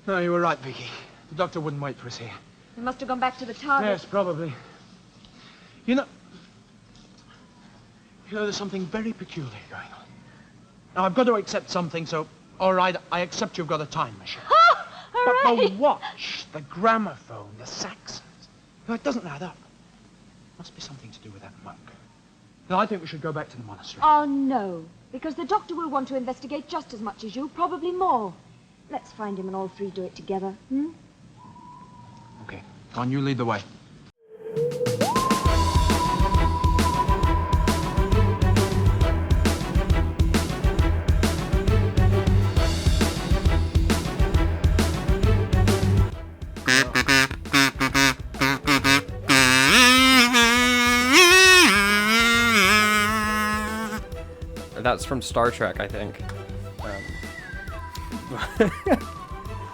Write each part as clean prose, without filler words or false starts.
No, you were right, Vicky. The doctor wouldn't wait for us here. We must have gone back to the TARDIS. Yes, probably. You know, there's something very peculiar going on. Now, I've got to accept something, so, all right, I accept you've got a time machine. But the watch, the gramophone, the Saxons, it doesn't add up. Must be something to do with that monk. Now, I think we should go back to the monastery. Oh, no, because the doctor will want to investigate just as much as you, probably more. Let's find him and all three do it together, hmm? Okay, on, you lead the way. That's from Star Trek, I think.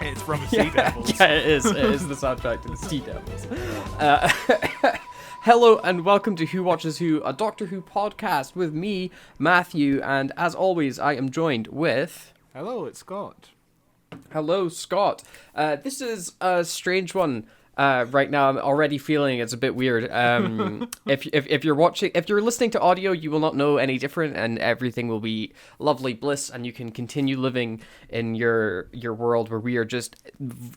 It's from the Sea Devils. Yeah, it is. It is the soundtrack to the Sea Devils. Hello and welcome to Who Watches Who, a Doctor Who podcast with me, Matthew, and as always, I am joined with... Hello, it's Scott. Hello, Scott. This is a strange one. Right now, I'm already feeling it's a bit weird. If you're listening to audio, you will not know any different, and everything will be lovely bliss, and you can continue living in your world where we are just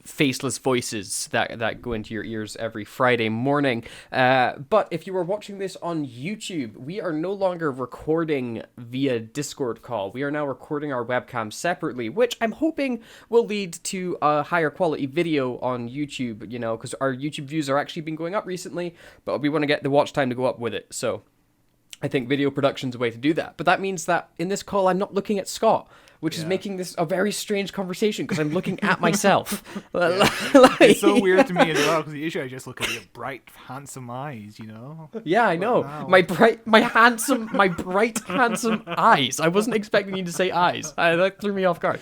faceless voices that go into your ears every Friday morning. But if you are watching this on YouTube, we are no longer recording via Discord call. We are now recording our webcam separately, which I'm hoping will lead to a higher quality video on YouTube, you know, because our YouTube views are actually been going up recently, but we want to get the watch time to go up with it. So I think video production's a way to do that. But that means that in this call, I'm not looking at Scott, which is making this a very strange conversation because I'm looking at myself. It's so weird to me as well, because usually I just look at your bright, handsome eyes, you know? Yeah, I know. Wow. My bright, handsome eyes. I wasn't expecting you to say eyes. That threw me off guard.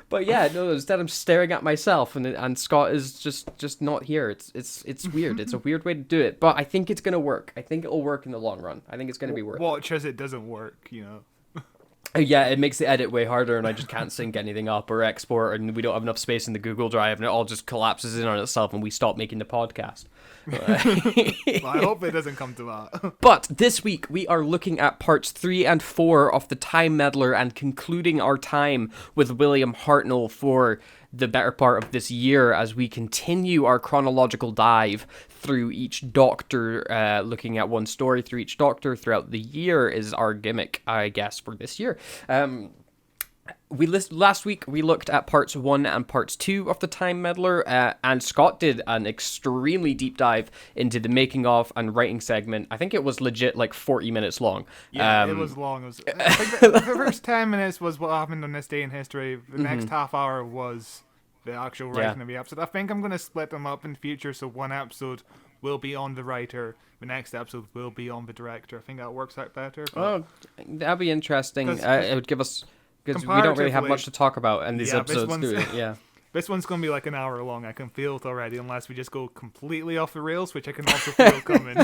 But yeah, no, instead I'm staring at myself, and Scott is just not here. It's weird. It's a weird way to do it, but I think it's gonna work. I think it'll work in the long run. I think it's gonna be worth it. Watch as it doesn't work, you know? Yeah, it makes the edit way harder, and I just can't sync anything up or export, and we don't have enough space in the Google Drive, and it all just collapses in on itself, and we stop making the podcast. Well, I hope it doesn't come to that. But this week, we are looking at parts 3 and 4 of the Time Meddler and concluding our time with William Hartnell for the better part of this year as we continue our chronological dive through each Doctor, looking at one story through each Doctor throughout the year is our gimmick, I guess, for this year. Last week we looked at parts 1 and parts 2 of the Time Meddler, and Scott did an extremely deep dive into the making of and writing segment. I think it was legit like 40 minutes long. Yeah, it was long. I think the first 10 minutes was what happened on this day in history. The next half hour was the actual writing of the episode. I think I'm going to split them up in future, so one episode will be on the writer, the next episode will be on the director. I think that works out better. Oh, that'd be interesting. It would give us... Because we don't really have much to talk about in these episodes, do we? Yeah. This one's going to be like an hour long. I can feel it already, unless we just go completely off the rails, which I can also feel coming.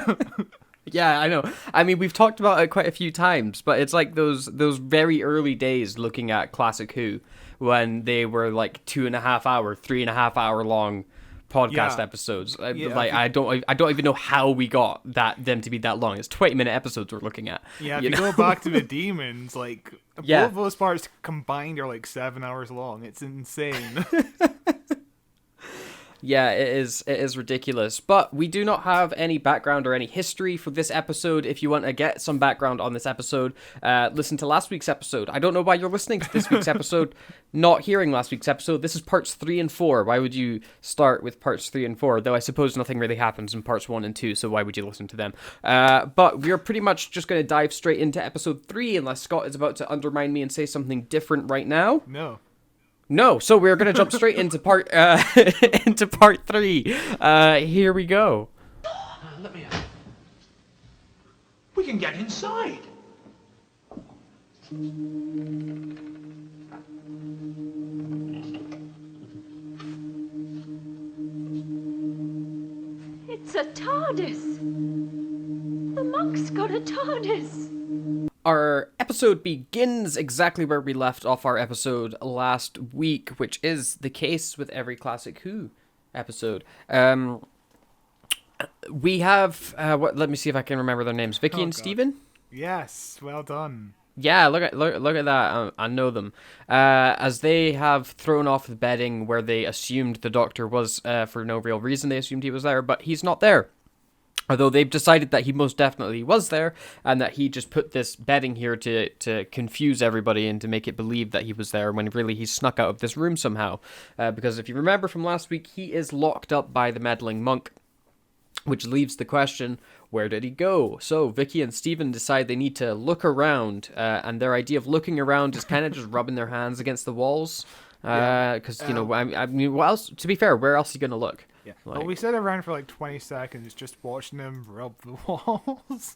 Yeah, I know. I mean, we've talked about it quite a few times, but it's like those very early days looking at Classic Who, when they were like 2.5 hour, 3.5 hour long podcast episodes. Like I don't even know how we got them to be that long. It's 20-minute episodes we're looking at. Yeah, if you go back to the demons, like both of those parts combined are like 7 hours long. It's insane. Yeah, it is ridiculous. But we do not have any background or any history for this episode. If you want to get some background on this episode, listen to last week's episode. I don't know why you're listening to this week's episode, not hearing last week's episode. This is parts 3 and 4. Why would you start with parts 3 and 4? Though I suppose nothing really happens in parts 1 and 2, so why would you listen to them? But we're pretty much just going to dive straight into episode 3, unless Scott is about to undermine me and say something different right now. No, so we're gonna jump straight into part 3. Here we go. Let me. We can get inside. It's a TARDIS. The monk's got a TARDIS. our episode begins exactly where we left off our episode last week, which is the case with every Classic Who episode. We have let me see if I can remember their names. Vicky and God. Steven? Yes, well done. Yeah, look at that. I know them. As they have thrown off the bedding where they assumed the Doctor was for no real reason. They assumed he was there, but he's not there. Although they've decided that he most definitely was there, and that he just put this bedding here to confuse everybody and to make it believe that he was there, when really he snuck out of this room somehow. Because if you remember from last week, he is locked up by the meddling monk, which leaves the question, where did he go? So Vicky and Steven decide they need to look around, and their idea of looking around is kind of just rubbing their hands against the walls. Because, I mean, what else? To be fair, where else are you going to look? Yeah, but we sit around for like 20 seconds just watching them rub the walls.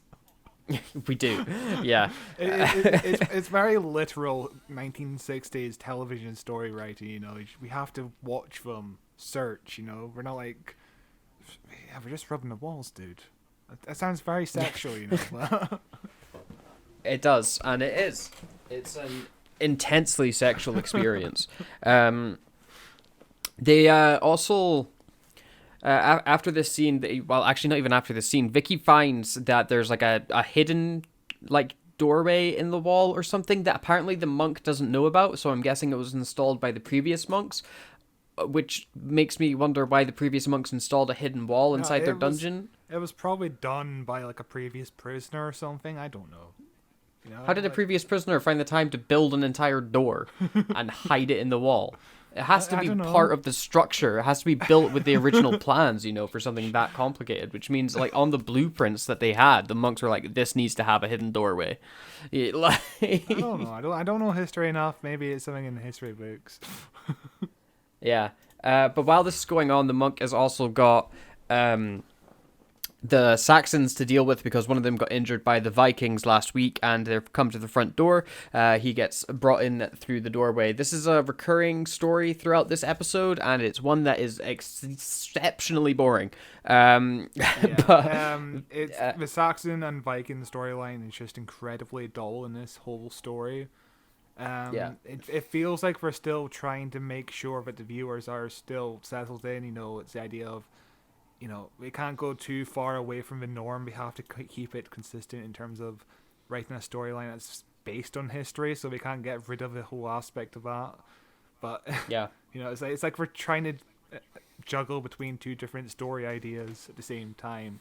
We do, yeah. It's very literal 1960s television story writing, We have to watch them search, We're not like, yeah, we're just rubbing the walls, dude. That sounds very sexual, It does, and it is. It's an intensely sexual experience. They also... after this scene, well, actually not even after this scene, Vicky finds that there's like a hidden like doorway in the wall or something that apparently the monk doesn't know about, so I'm guessing it was installed by the previous monks, which makes me wonder why the previous monks installed a hidden wall inside their dungeon. It was probably done by like a previous prisoner or something, I don't know. How did a previous prisoner find the time to build an entire door and hide it in the wall? It has to be part of the structure. It has to be built with the original plans, for something that complicated, which means, like, on the blueprints that they had, the monks were like, this needs to have a hidden doorway. I don't know. I don't know history enough. Maybe it's something in the history books. Yeah. But while this is going on, the monk has also got the Saxons to deal with, because one of them got injured by the Vikings last week and they've come to the front door. He gets brought in through the doorway. This is a recurring story throughout this episode, and it's one that is exceptionally boring. The Saxon and Viking storyline is just incredibly dull in this whole story. It feels like we're still trying to make sure that the viewers are still settled in. It's the idea of, we can't go too far away from the norm. We have to keep it consistent in terms of writing a storyline that's based on history, so we can't get rid of the whole aspect of that. But yeah, it's like we're trying to juggle between two different story ideas at the same time.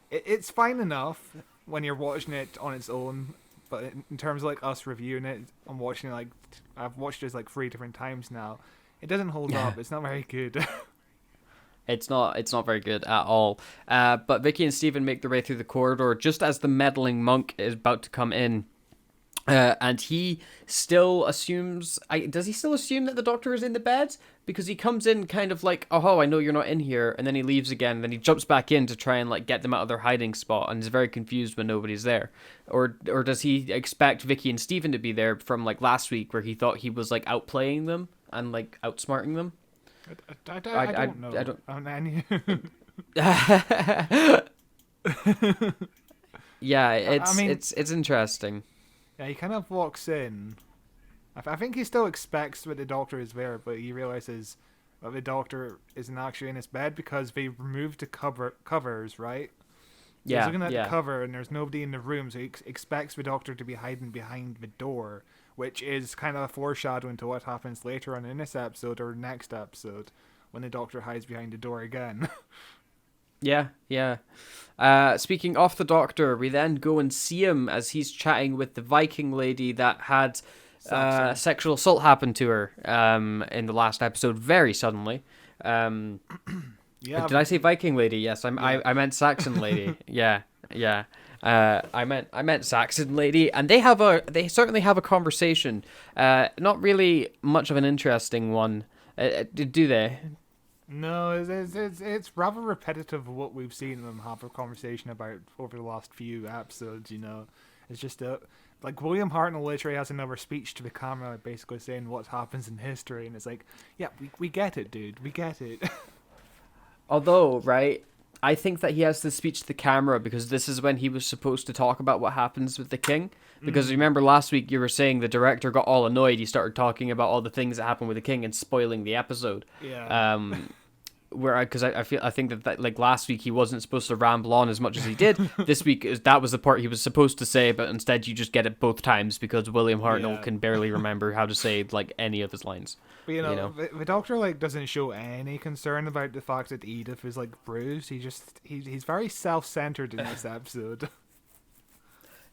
It's fine enough when you're watching it on its own, but in terms of like us reviewing it, I'm watching it I've watched it like 3 different times now. It doesn't hold up. It's not very good. It's not very good at all. But Vicky and Steven make their way through the corridor just as the meddling monk is about to come in. And he still assumes... does he still assume that the Doctor is in the bed? Because he comes in kind of like, oh, I know you're not in here. And then he leaves again. And then he jumps back in to try and like get them out of their hiding spot. And is very confused when nobody's there. Or does he expect Vicky and Steven to be there from like last week, where he thought he was like outplaying them and like outsmarting them? I don't know. Yeah, it's interesting. Yeah, he kind of walks in. I think he still expects that the Doctor is there, but he realizes that the Doctor isn't actually in his bed because they removed the covers, right? So he's looking at the cover and there's nobody in the room, so he expects the Doctor to be hiding behind the door, which is kind of a foreshadowing to what happens later on in this episode or next episode when the Doctor hides behind the door again. Yeah. Speaking of the Doctor, we then go and see him as he's chatting with the Viking lady that had sexual assault happen to her in the last episode very suddenly. Did I say Viking lady? Yes, I meant Saxon lady. Yeah. I meant Saxon lady, and they certainly have a conversation. Not really much of an interesting one, do they? No, it's rather repetitive of what we've seen them have a conversation about over the last few episodes. It's just like William Hartnell literally has another speech to the camera, basically saying what happens in history, and it's like, yeah, we get it, dude, we get it. Although, right, I think that he has the speech to the camera because this is when he was supposed to talk about what happens with the king. Because remember last week you were saying the director got all annoyed. He started talking about all the things that happened with the king and spoiling the episode. Yeah. Because I think that like last week he wasn't supposed to ramble on as much as he did. This week that was the part he was supposed to say, but instead you just get it both times because William Hartnell can barely remember how to say like any of his lines. But the Doctor like doesn't show any concern about the fact that Edith is like bruised. He's very self-centered in this episode.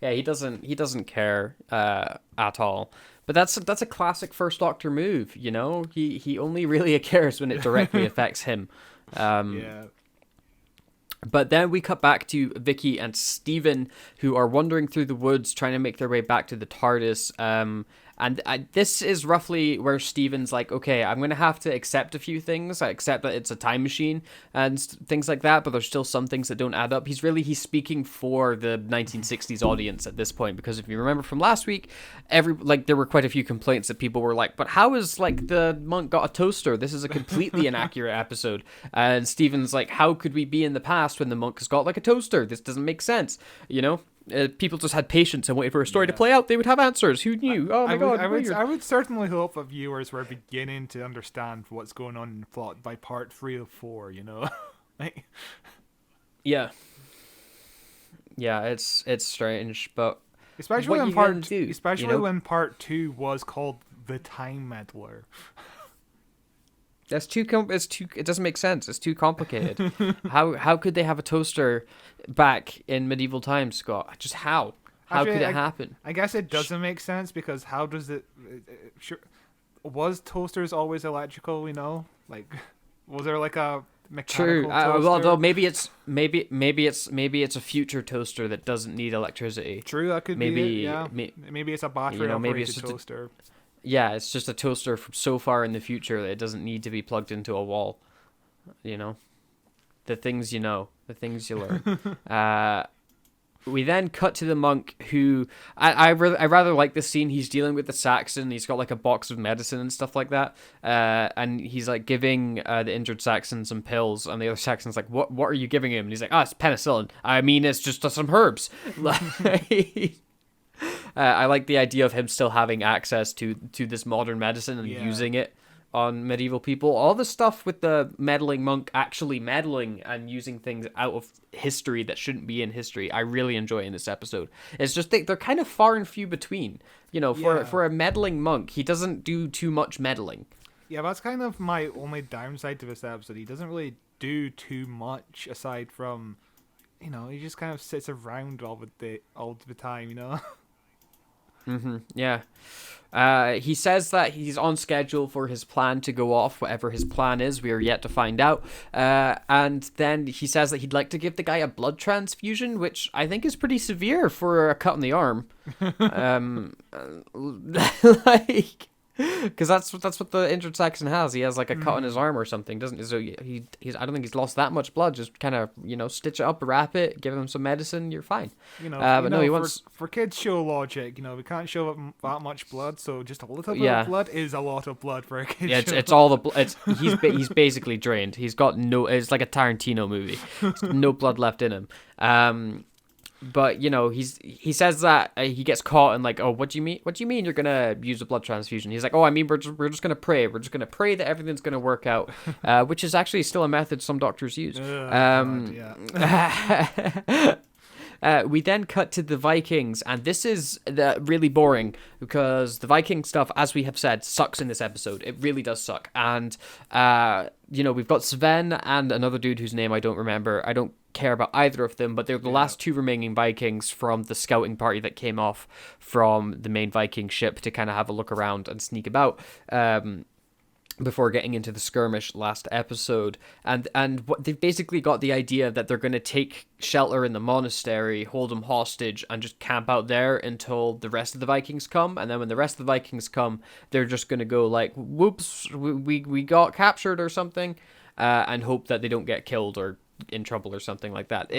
Yeah, he doesn't care at all. But that's a classic First Doctor move, you know? He only really cares when it directly affects him. Yeah. But then we cut back to Vicky and Steven, who are wandering through the woods trying to make their way back to the TARDIS. This is roughly where Steven's like, okay, I'm going to have to accept a few things. I accept that it's a time machine and things like that, but there's still some things that don't add up. He's speaking for the 1960s audience at this point, because if you remember from last week, there were quite a few complaints that people were like, but how is like the monk got a toaster? This is a completely inaccurate episode. And Steven's like, how could we be in the past when the monk has got like a toaster? This doesn't make sense, you know? People just had patience and waited for a story to play out. They would have answers. Who knew? Oh my god! I would certainly hope that viewers were beginning to understand what's going on in the plot by part 3 of 4. You know, yeah, it's strange, but especially when part 2 was called the Time Meddler. That's too. It doesn't make sense. It's too complicated. How could they have a toaster back in medieval times, Scott? Just how? How could it happen? I guess it doesn't make sense because how does it? Sure, was toasters always electrical? You know, like was there like a mechanical toaster? Well, though maybe it's a future toaster that doesn't need electricity. True, that could be it, yeah. Maybe it's a battery operated toaster. Yeah, it's just a toaster from so far in the future that it doesn't need to be plugged into a wall. You know? The things you know. The things you learn. We then cut to the monk who... I rather like this scene. He's dealing with the Saxon. He's got like a box of medicine and stuff like that. And he's like giving the injured Saxon some pills. And the other Saxon's like, what are you giving him? And he's like, it's penicillin. I mean, it's just some herbs. I like the idea of him still having access to this modern medicine and using it on medieval people. All the stuff with the meddling monk actually meddling and using things out of history that shouldn't be in history, I really enjoy in this episode. It's just they're kind of far and few between. You know, for a meddling monk, he doesn't do too much meddling. Yeah, that's kind of my only downside to this episode. He doesn't really do too much aside from, you know, he just kind of sits around all the time, you know? Yeah. He says that he's on schedule for his plan to go off, whatever his plan is. We are yet to find out. And then he says that he'd like to give the guy a blood transfusion, which I think is pretty severe for a cut in the arm. Because that's what the injured Saxon has. He has like a cut on his arm or something, doesn't he? So he's I don't think he's lost that much blood. Just kind of, you know, stitch it up, wrap it, give him some medicine, you're fine. He wants for kids show logic. You know, we can't show that much blood, so just a little bit of blood is a lot of blood for a kid. Yeah, it's all the he's basically drained. He's got no. It's like a Tarantino movie. No blood left in him. But, you know, he says that he gets caught and like, oh, what do you mean? What do you mean you're going to use a blood transfusion? He's like, oh, I mean, we're just going to pray. We're just going to pray that everything's going to work out, which is actually still a method some doctors use. We then cut to the Vikings, and this is really boring because the Viking stuff, as we have said, sucks in this episode. It really does suck. And, you know, we've got Sven and another dude whose name I don't remember. I don't care about either of them, but they're the last two remaining Vikings from the scouting party that came off from the main Viking ship to kind of have a look around and sneak about. Before getting into the skirmish last episode, and what they've basically got the idea that they're going to take shelter in the monastery, hold them hostage, and just camp out there until the rest of the Vikings come. And then when the rest of the Vikings come, they're just going to go like, "Whoops, we got captured" or something, and hope that they don't get killed or in trouble or something like that.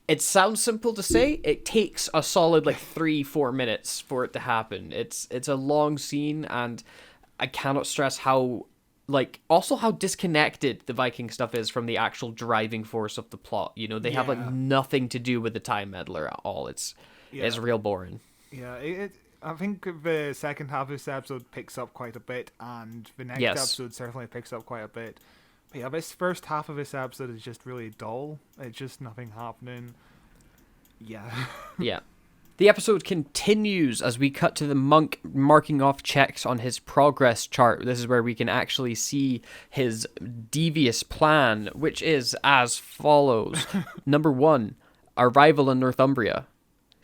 It sounds simple to say. It takes a solid like 3-4 minutes for it to happen. It's a long scene, and I cannot stress how like also how disconnected the Viking stuff is from the actual driving force of the plot. You know, they have like nothing to do with the Time Meddler at all. It's real boring. Yeah, I think the second half of this episode picks up quite a bit, and the next episode certainly picks up quite a bit. But yeah, this first half of this episode is just really dull. It's just nothing happening. Yeah. Yeah. The episode continues as we cut to the monk marking off checks on his progress chart. This is where we can actually see his devious plan, which is as follows. Number 1, arrival in Northumbria.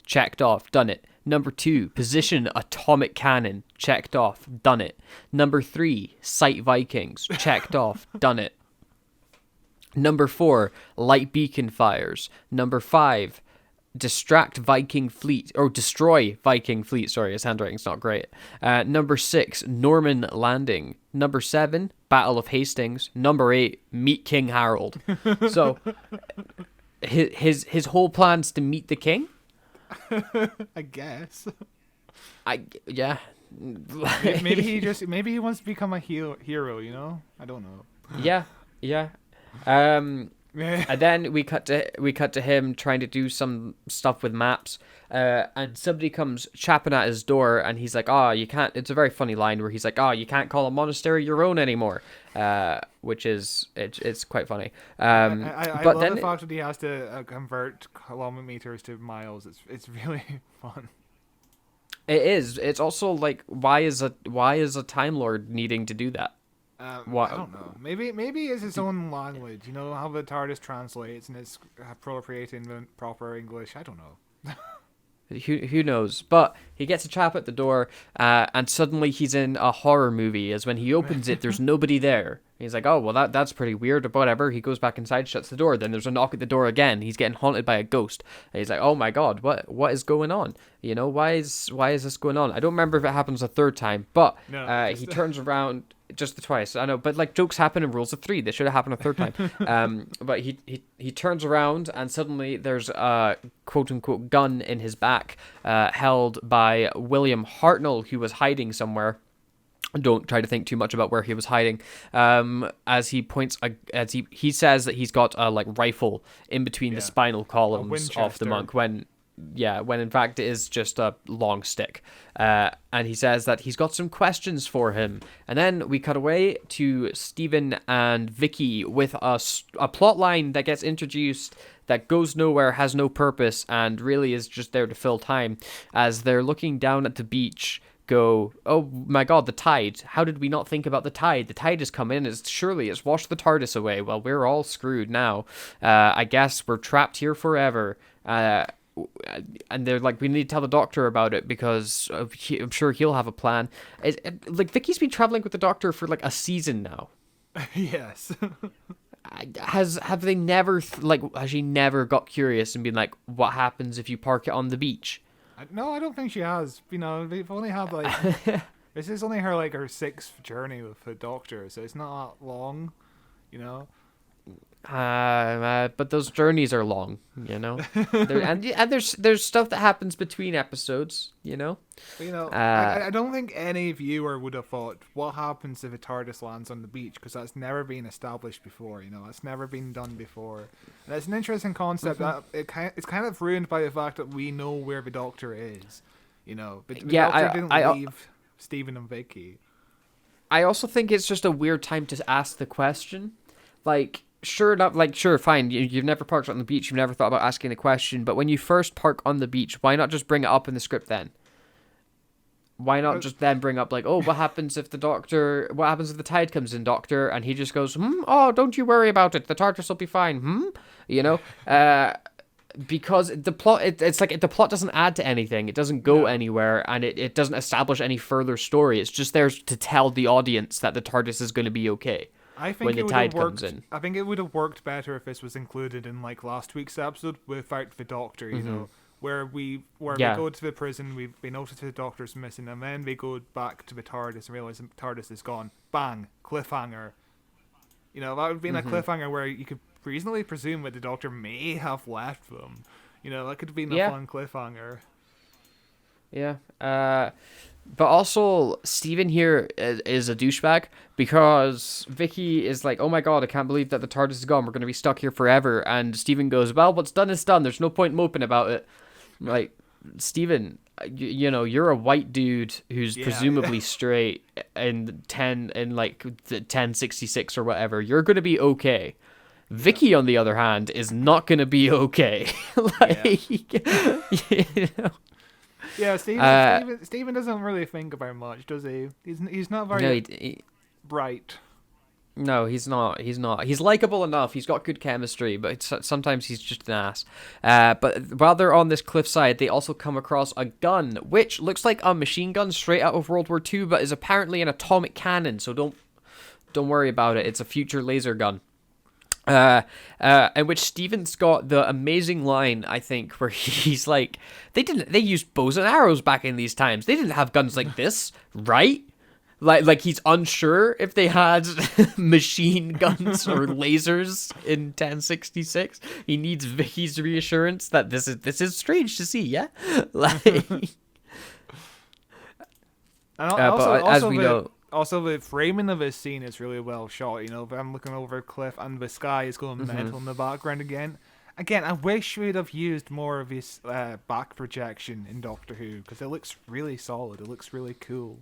Checked off, done it. Number 2, position atomic cannon. Checked off, done it. Number 3, sight Vikings. Checked off, done it. Number 4, light beacon fires. Number 5, destroy Viking fleet. Sorry, his handwriting's not great. Number 6, Norman landing. Number 7, Battle of Hastings. Number 8, meet King Harold. So his whole plan's to meet the king. I guess. Yeah. Maybe he wants to become a hero. You know, I don't know. Yeah. And then we cut to him trying to do some stuff with maps, and somebody comes chapping at his door, and he's like, "Oh, you can't." It's a very funny line where he's like, "Oh, you can't call a monastery your own anymore," which is it's quite funny. I love the fact that he has to convert kilometers to miles. It's really fun. It is. It's also like, why is a Time Lord needing to do that? I don't know. Maybe it's his own language. You know how the TARDIS translates and it's appropriating the proper English. I don't know. Who knows? But he gets a chap at the door, and suddenly he's in a horror movie. As when he opens it, there's nobody there. He's like, "Oh, well, that's pretty weird," but whatever. He goes back inside, shuts the door. Then there's a knock at the door again. He's getting haunted by a ghost. And he's like, "Oh my god, what is going on? You know, why is this going on?" I don't remember if it happens a third time, but he turns around. Just the twice, I know, but like jokes happen in rules of 3. They should have happened a third time. But he turns around and suddenly there's a quote unquote gun in his back, held by William Hartnell, who was hiding somewhere. Don't try to think too much about where he was hiding. As he points, as he says that he's got a like rifle in between the spinal columns of the monk when in fact it is just a long stick. And he says that he's got some questions for him. And then we cut away to Stephen and Vicky with a plot line that gets introduced that goes nowhere, has no purpose, and really is just there to fill time. As they're looking down at the beach, go, "Oh my god, the tide. How did we not think about the tide? The tide has come in. It's washed the TARDIS away. Well, we're all screwed now. I guess we're trapped here forever." And they're like, "We need to tell the doctor about it because I'm sure he'll have a plan." Like, Vicky's been traveling with the doctor for like a season now. Yes. Has she never got curious and been like, "What happens if you park it on the beach?" No, I don't think she has. You know, they've only had like this is only her 6th journey with the doctor, so it's not that long. You know. But those journeys are long, you know. and there's stuff that happens between episodes, you know. But, you know, I don't think any viewer would have thought, what happens if a TARDIS lands on the beach, because that's never been established before. You know, that's never been done before. And it's an interesting concept that it's kind of ruined by the fact that we know where the Doctor is. You know, but the Doctor didn't leave Stephen and Vicky. I also think it's just a weird time to ask the question, like. Sure, fine. You've never parked on the beach. You've never thought about asking the question. But when you first park on the beach, why not just bring it up in the script then? Why not just then bring up like, "Oh, what happens if the tide comes in, Doctor?" And he just goes, "Oh, don't you worry about it. The TARDIS will be fine." You know, because the plot, it's like the plot doesn't add to anything. It doesn't go anywhere, and it doesn't establish any further story. It's just there to tell the audience that the TARDIS is going to be okay. I think when the tide comes in. I think it would have worked better if this was included in like last week's episode without the Doctor, you know, where we go to the prison, we notice the Doctor's missing, and then we go back to the TARDIS and realize the TARDIS is gone. Bang, cliffhanger. You know, that would have been a cliffhanger where you could reasonably presume that the Doctor may have left them. You know, that could have been a fun cliffhanger. Yeah. But also, Steven here is a douchebag because Vicky is like, oh my god, I can't believe that the TARDIS is gone. We're going to be stuck here forever. And Steven goes, well, what's done is done. There's no point moping about it. Like, Steven, you're a white dude who's presumably straight in like the 1066 or whatever. You're going to be okay. Vicky, on the other hand, is not going to be okay. Yeah, Steven doesn't really think about much, does he? He's not very bright. No, he's not. He's likable enough. He's got good chemistry, but sometimes he's just an ass. But while they're on this cliffside, they also come across a gun, which looks like a machine gun straight out of World War II, but is apparently an atomic cannon. So don't worry about it. It's a future laser gun. In which Steven's got the amazing line, I think, where he's like, they used bows and arrows back in these times. They didn't have guns like this, right? Like he's unsure if they had machine guns or lasers in 1066. He needs Vicky's reassurance that this is strange to see, yeah? As we know. Also, the framing of this scene is really well shot. I'm looking over a cliff and the sky is going mental in the background again. Again, I wish we'd have used more of this back projection in Doctor Who, because it looks really solid. It looks really cool.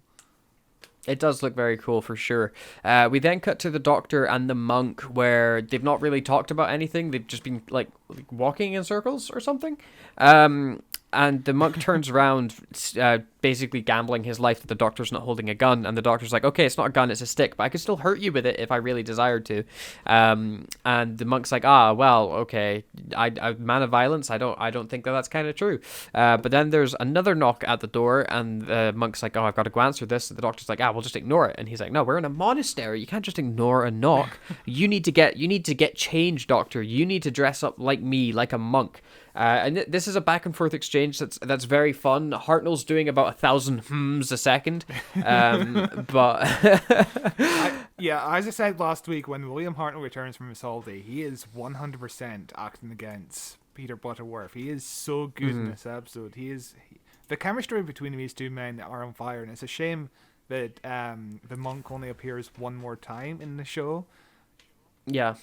It does look very cool for sure. We then cut to the Doctor and the monk, where they've not really talked about anything. They've just been like walking in circles or something. And the monk turns around, basically gambling his life that the Doctor's not holding a gun. And the Doctor's like, okay, it's not a gun, it's a stick, but I could still hurt you with it if I really desired to. And the monk's like, well, okay, I man of violence. I don't think that's kind of true. But then there's another knock at the door, and the monk's like, I've got to go answer this. And the Doctor's like, we'll just ignore it. And he's like, no, we're in a monastery. You can't just ignore a knock. You need to get changed, Doctor. You need to dress up like me, like a monk. And this is a back and forth exchange that's very fun. Hartnell's doing about 1,000 hmms a second, but as I said last week, when William Hartnell returns from his holiday, he is 100% acting against Peter Butterworth. He is so good in this episode. The chemistry between these two men are on fire, and it's a shame that the monk only appears one more time in the show. Yeah.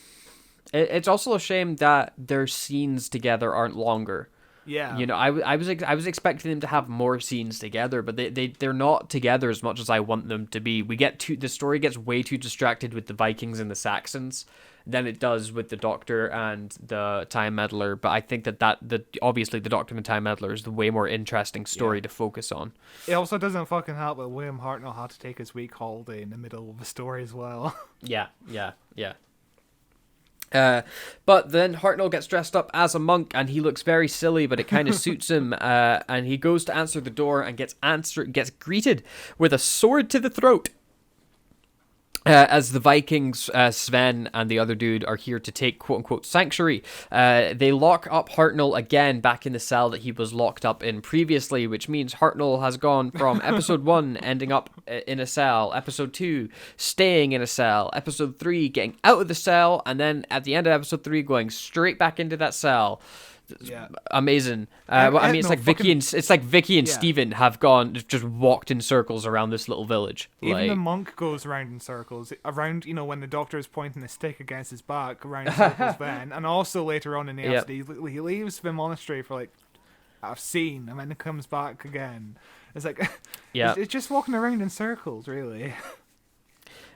It's also a shame that their scenes together aren't longer. Yeah. I was expecting them to have more scenes together, but they're not together as much as I want them to be. The story gets way too distracted with the Vikings and the Saxons than it does with the Doctor and the Time Meddler. But I think that obviously the Doctor and the Time Meddler is the way more interesting story to focus on. It also doesn't fucking help that William Hartnell had to take his week holiday in the middle of the story as well. Yeah. But then Hartnell gets dressed up as a monk, and he looks very silly, but it kind of suits him. And he goes to answer the door and gets greeted with a sword to the throat. As the Vikings, Sven and the other dude are here to take quote-unquote sanctuary. They lock up Hartnell again back in the cell that he was locked up in previously, which means Hartnell has gone from episode 1 ending up in a cell, episode 2 staying in a cell, episode 3 getting out of the cell, and then at the end of episode 3 going straight back into that cell. Yeah. Amazing. It's like Vicky and Steven have just walked in circles around this little village. Even the monk goes around in circles. Around, when the Doctor is pointing the stick against his back, around circles then. And also later on in the episode, he leaves the monastery for I've seen, and then it comes back again. It's like, it's just walking around in circles, really.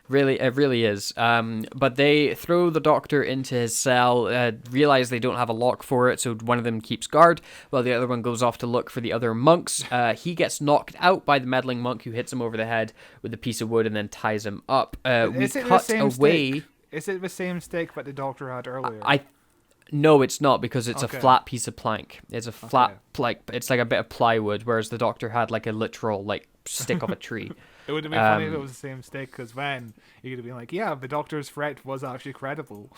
Really, it really is. But they throw the Doctor into his cell, realize they don't have a lock for it, so one of them keeps guard, while the other one goes off to look for the other monks. He gets knocked out by the meddling monk, who hits him over the head with a piece of wood and then ties him up. Is it the same stick that the Doctor had earlier? No, it's not, because it's a flat piece of plank. It's a flat, it's like a bit of plywood, whereas the Doctor had a literal, stick of a tree. It would have been funny if it was the same stick, because then you could have been like, yeah, the Doctor's threat was actually credible.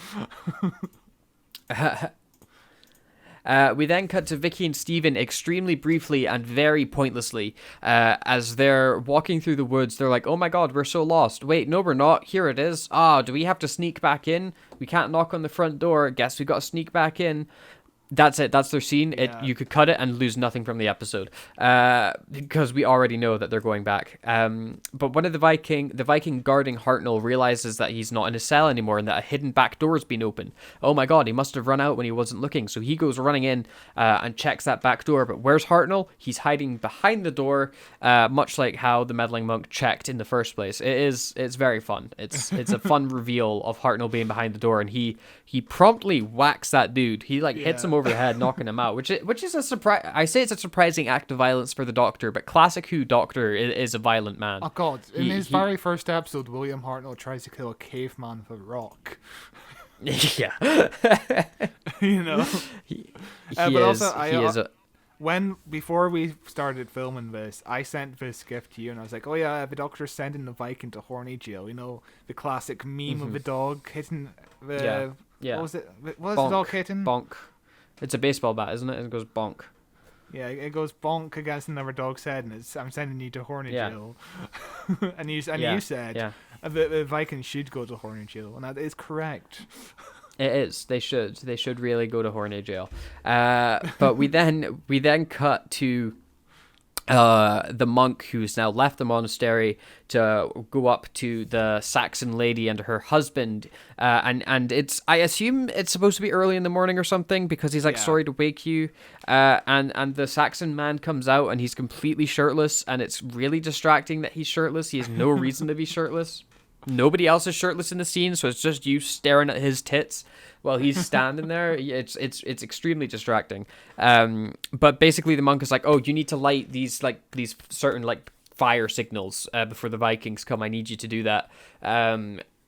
We then cut to Vicky and Steven extremely briefly and very pointlessly. As they're walking through the woods, they're like, oh my god, we're so lost. Wait, no, we're not. Here it is. Do we have to sneak back in? We can't knock on the front door. Guess we got to sneak back in. That's it. That's their scene. Yeah. You could cut it and lose nothing from the episode, because we already know that they're going back. But one of the Viking guarding Hartnell realizes that he's not in his cell anymore and that a hidden back door's been opened. Oh my god, he must have run out when he wasn't looking. So he goes running in and checks that back door. But where's Hartnell? He's hiding behind the door, much like how the meddling monk checked in the first place. It's very fun. It's a fun reveal of Hartnell being behind the door, and he promptly whacks that dude. He hits him over the head, knocking him out, which is a surprise. I say it's a surprising act of violence for the Doctor, but classic Who Doctor is a violent man. Oh god! In his very first episode, William Hartnell tries to kill a caveman with a rock. Yeah, You know. Before we started filming this, I sent this gift to you, and I was like, "Oh yeah, the Doctor's sending the Viking to horny jail." You know, the classic meme of the dog hitting the. Yeah. What was it? What was the dog hitting? Bonk. It's a baseball bat, isn't it? It goes bonk. Yeah, it goes bonk against another dog's head, and I'm sending you to horny jail. and you said the Vikings should go to horny jail, and that is correct. It is. They should. They should really go to horny jail. But we then cut to the monk who's now left the monastery to go up to the Saxon lady and her husband, and it's, I assume it's supposed to be early in the morning or something, because he's like, sorry to wake you, and the Saxon man comes out and he's completely shirtless, and it's really distracting that he's shirtless. He has no reason to be shirtless. Nobody else is shirtless in the scene, so it's just you staring at his tits while he's standing there. It's extremely distracting. But basically the monk is like, oh, you need to light these certain fire signals before the Vikings come. I need you to do that.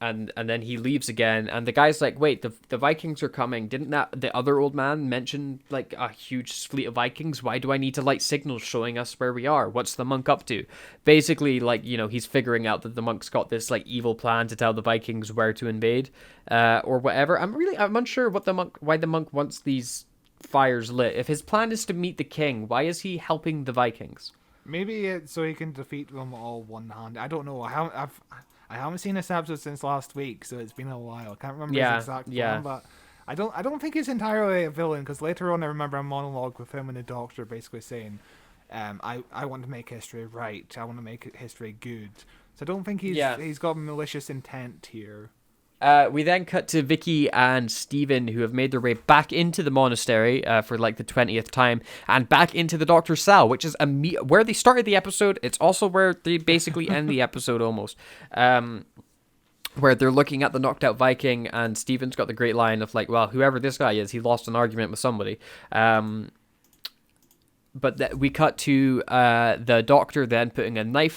And then he leaves again, and the guy's like, wait, the Vikings are coming. Didn't the other old man mention a huge fleet of Vikings? Why do I need to light signals showing us where we are? What's the monk up to? Basically, he's figuring out that the monk's got this evil plan to tell the Vikings where to invade, or whatever. I'm unsure why the monk wants these fires lit. If his plan is to meet the king, why is he helping the Vikings? Maybe it's so he can defeat them all one-handed. I don't know. I haven't seen this episode since last week, so it's been a while. I can't remember his exact plan, but I don't think he's entirely a villain, because later on I remember a monologue with him and the Doctor basically saying, I want to make history right. I want to make history good. So I don't think he's got malicious intent here. We then cut to Vicky and Steven, who have made their way back into the monastery for the 20th time, and back into the Doctor's cell, which is where they started the episode. It's also where they basically end the episode almost. Where they're looking at the knocked out Viking, and Steven's got the great line of well, whoever this guy is, he lost an argument with somebody. But we cut to the Doctor then putting a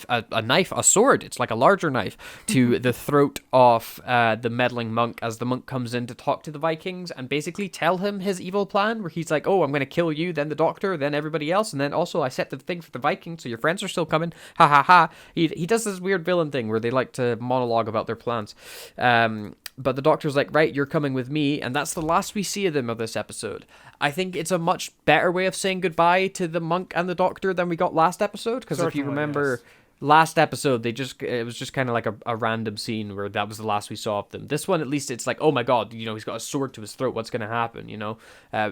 sword, it's like a larger knife, to the throat of the meddling monk, as the monk comes in to talk to the Vikings and basically tell him his evil plan, where he's like, oh, I'm going to kill you, then the Doctor, then everybody else, and then also I set the thing for the Vikings, so your friends are still coming, ha ha ha. He does this weird villain thing where they like to monologue about their plans. But the Doctor's like, right, you're coming with me, and that's the last we see of them of this episode. I think it's a much better way of saying goodbye to the monk and the Doctor than we got last episode, because if you remember, last episode, it was just kind of like a random scene where that was the last we saw of them. This one, at least, it's like, oh my god, he's got a sword to his throat, what's going to happen,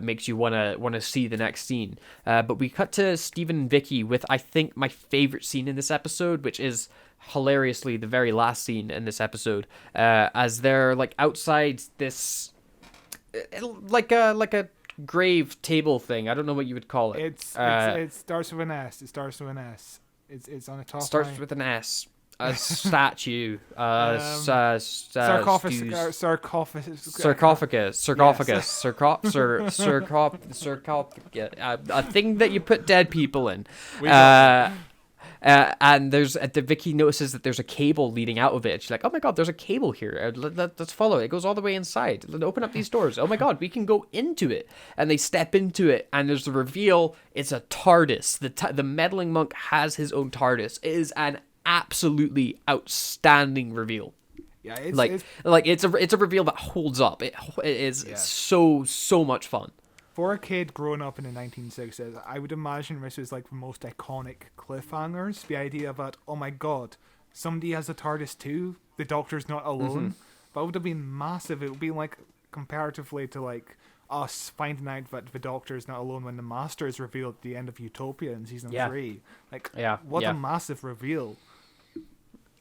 makes you want to see the next scene. But we cut to Stephen and Vicky with, I think, my favorite scene in this episode, which is hilariously the very last scene in this episode, as they're outside this like a grave table thing. I don't know what you would call it. It starts with an S. It's on the top. Starts line. with an S. A statue. Sarcophagus. A thing that you put dead people in. And the Vicky notices that there's a cable leading out of it. She's like, oh my god, there's a cable here. Let's follow it. It goes all the way inside. Let's open up these doors. Oh my god, we can go into it. And they step into it, and there's the reveal. It's a TARDIS. The meddling monk has his own TARDIS. It is an absolutely outstanding reveal. Yeah, it's a reveal that holds up. It is so much fun. For a kid growing up in the 1960s, I would imagine this was the most iconic cliffhangers. The idea that, oh my god, somebody has a TARDIS too. The Doctor's not alone. That would have been massive. It would be comparatively to us finding out that the Doctor is not alone when the Master is revealed at the end of Utopia in season 3. Like, what a massive reveal.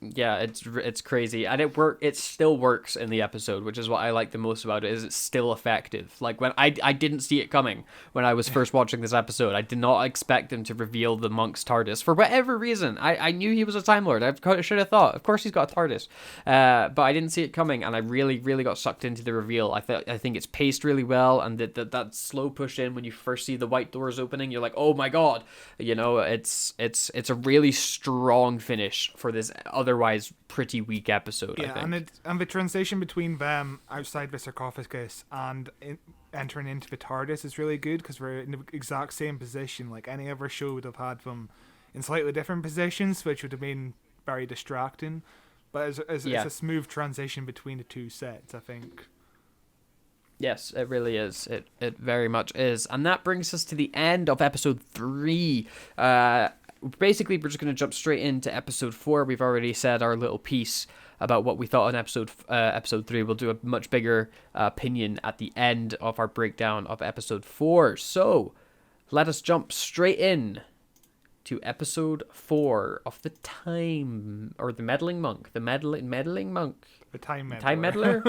Yeah, it's crazy, and it still works in the episode, which is what I like the most about it. Is it's still effective. Like when I didn't see it coming when I was first watching this episode. I did not expect him to reveal the monk's TARDIS for whatever reason. I knew he was a Time Lord. I should have thought, of course he's got a TARDIS, but I didn't see it coming, and I really got sucked into the reveal. I think it's paced really well, and that slow push in when you first see the white doors opening, you're like, oh my god, you know, it's a really strong finish for this otherwise pretty weak episode. Yeah, I think. And the transition between them outside the sarcophagus and entering into the TARDIS is really good, because we're in the exact same position. Like, any other show would have had them in slightly different positions, which would have been very distracting. But it's a smooth transition between the two sets, I think. Yes, it really is. It very much is. And that brings us to the end of episode 3. Basically, we're just going to jump straight into episode 4. We've already said our little piece about what we thought on episode 3. We'll do a much bigger opinion at the end of our breakdown of episode 4. So, let us jump straight in to episode 4 of the Meddling Monk. The Meddling Monk. The Time Meddler. Time Meddler?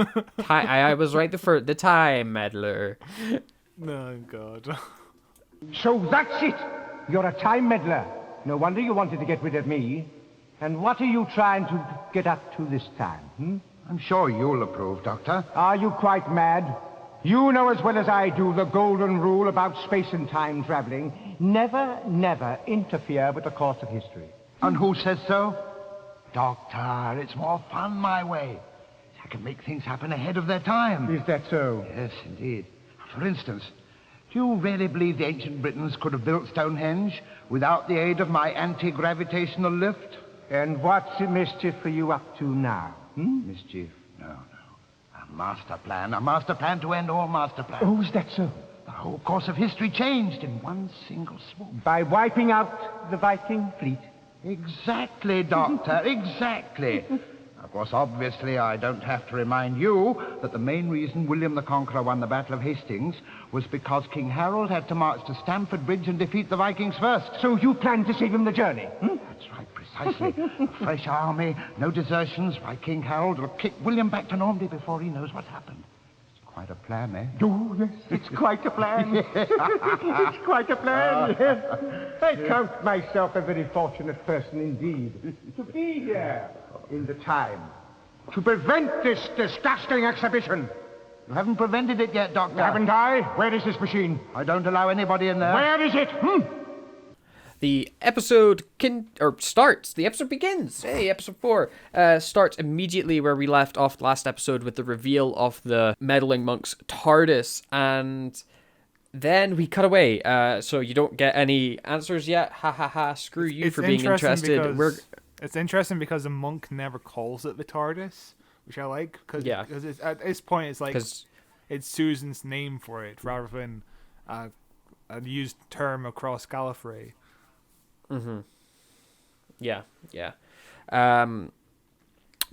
I was right the Time Meddler. Oh, God. So that's it. You're a Time Meddler. No wonder you wanted to get rid of me. And what are you trying to get up to this time, I'm sure you'll approve, Doctor. Are you quite mad? You know as well as I do the golden rule about space and time traveling. Never, never interfere with the course of history. And who says so? Doctor, it's more fun my way. I can make things happen ahead of their time. Is that so? Yes, indeed. For instance, do you really believe the ancient Britons could have built Stonehenge without the aid of my anti-gravitational lift? And what's the mischief are you up to now? Mischief? No. A master plan to end all master plans. Oh, is that so? The whole course of history changed in one single swoop. By wiping out the Viking fleet? Exactly, Doctor, exactly. Of course, obviously, I don't have to remind you that the main reason William the Conqueror won the Battle of Hastings was because King Harold had to march to Stamford Bridge and defeat the Vikings first. So you planned to save him the journey? That's right, precisely. Fresh army, no desertions. Why, King Harold will kick William back to Normandy before he knows what's happened. It's quite a plan, eh? Oh, yes, it's quite a plan. It's quite a plan, yes. I count myself a very fortunate person indeed to be here in the time to prevent this disgusting exhibition. You haven't prevented it yet, Doctor. Haven't I? Where is this machine? I don't allow anybody in there. Where is it? The episode starts. The episode begins. Hey, episode 4 starts immediately where we left off last episode with the reveal of the Meddling Monk's TARDIS, and then we cut away. So you don't get any answers yet. Ha ha ha. Screw you for being interested. It's interesting because the monk never calls it the TARDIS, which I like, because at this point it's like it's Susan's name for it rather than a used term across Gallifrey. Yeah.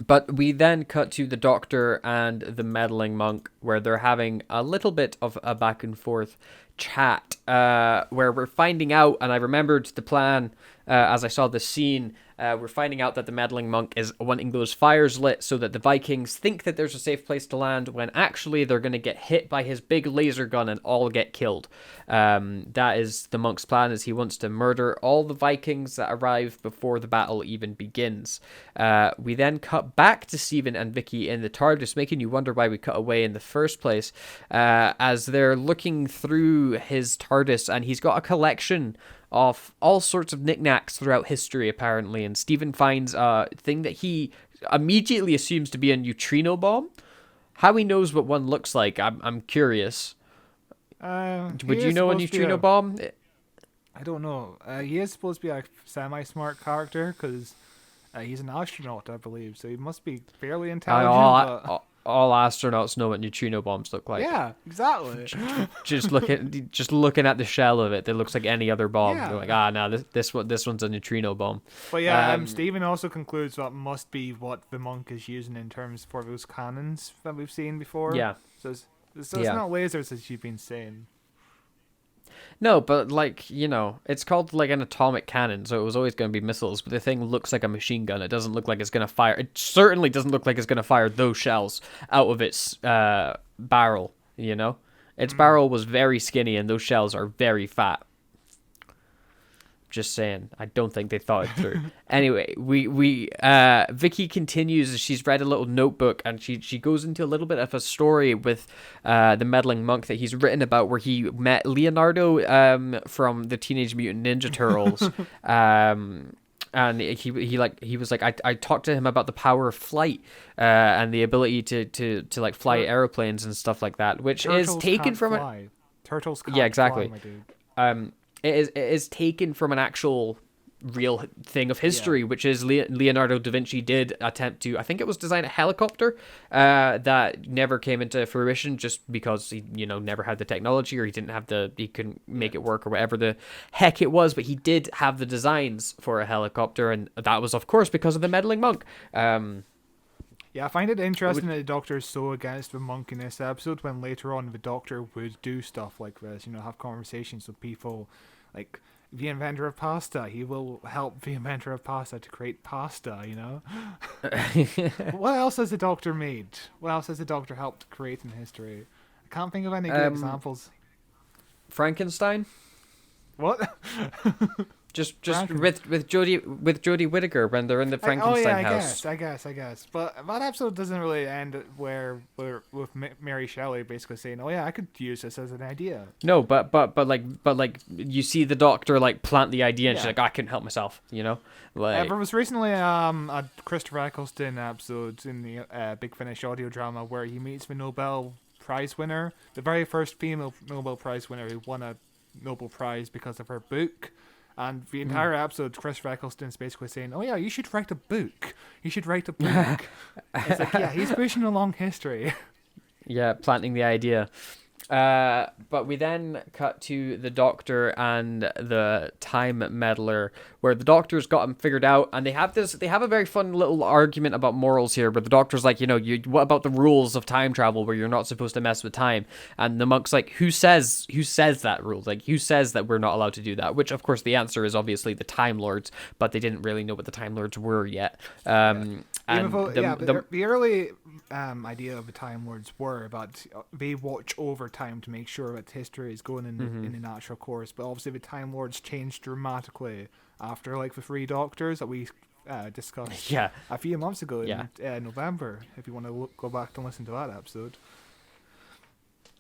But we then cut to the Doctor and the Meddling Monk, where they're having a little bit of a back and forth chat, where we're finding out, and I remembered the plan as I saw the scene. We're finding out that the Meddling Monk is wanting those fires lit so that the Vikings think that there's a safe place to land, when actually they're going to get hit by his big laser gun and all get killed. That is the monk's plan, is he wants to murder all the Vikings that arrive before the battle even begins. We then cut back to Stephen and Vicky in the TARDIS, making you wonder why we cut away in the first place, as they're looking through his TARDIS, and he's got a collection of all sorts of knickknacks throughout history, apparently, and Stephen finds a thing that he immediately assumes to be a neutrino bomb. How he knows what one looks like, I'm curious. Would you know a neutrino bomb? I don't know. He is supposed to be a semi-smart character, because he's an astronaut, I believe, so he must be fairly intelligent. All astronauts know what neutrino bombs look like. Yeah, exactly. just looking at the shell of it, it looks like any other bomb. Yeah. They're like, no, this one's a neutrino bomb. But yeah, Stephen also concludes that must be what the monk is using in terms for those cannons that we've seen before. Yeah. So So it's not lasers, as you've been saying. No, but like, it's called like an atomic cannon, so it was always going to be missiles, but the thing looks like a machine gun. It doesn't look like it's going to fire. It certainly doesn't look like it's going to fire those shells out of its barrel, Its barrel was very skinny and those shells are very fat. Just saying, I don't think they thought it through. Anyway, Vicky continues. She's read a little notebook and she goes into a little bit of a story with the meddling monk that he's written about, where he met Leonardo from the Teenage Mutant Ninja Turtles. And he was like, I talked to him about the power of flight and the ability to like fly airplanes and stuff like that, which Turtles is taken can't from fly. Turtles can't exactly. fly, my dude. It is taken from an actual real thing of history, which is Leonardo da Vinci did attempt to, I think it was design a helicopter that never came into fruition just because he, never had the technology, or he couldn't make it work, or whatever the heck it was, but he did have the designs for a helicopter, and that was, of course, because of the meddling monk. Yeah, I find it interesting that the Doctor is so against the monk in this episode, when later on the Doctor would do stuff like this, have conversations with people, like the inventor of pasta. He will help the inventor of pasta to create pasta, What else has the Doctor made? What else has the Doctor helped create in history? I can't think of any good examples. Frankenstein? What? Just with Jodie Whittaker when they're in the Frankenstein house. I guess. But that episode doesn't really end where with Mary Shelley basically saying, "Oh yeah, I could use this as an idea." No, but like you see the Doctor like plant the idea, and she's like, "I can help myself," Like there was recently a Christopher Eccleston episode in the Big Finish audio drama where he meets the Nobel Prize winner, the very first female Nobel Prize winner who won a Nobel Prize because of her book. And the entire episode, Christopher Eccleston's basically saying, "Oh yeah, you should write a book. You should write a book." It's like, yeah, he's pushing along history. Yeah, planting the idea. But we then cut to the Doctor and the Time Meddler, where the Doctor's got him figured out, and they have a very fun little argument about morals here, where the Doctor's like, what about the rules of time travel where you're not supposed to mess with time? And the monk's like, who says that rule? Like, who says that we're not allowed to do that? Which, of course, the answer is obviously the Time Lords, but they didn't really know what the Time Lords were yet. And the early idea of the Time Lords were that they watch over time to make sure that history is going in the natural course, but obviously the Time Lords changed dramatically after like the Three Doctors that we discussed a few months ago in November, if you want to go back and listen to that episode.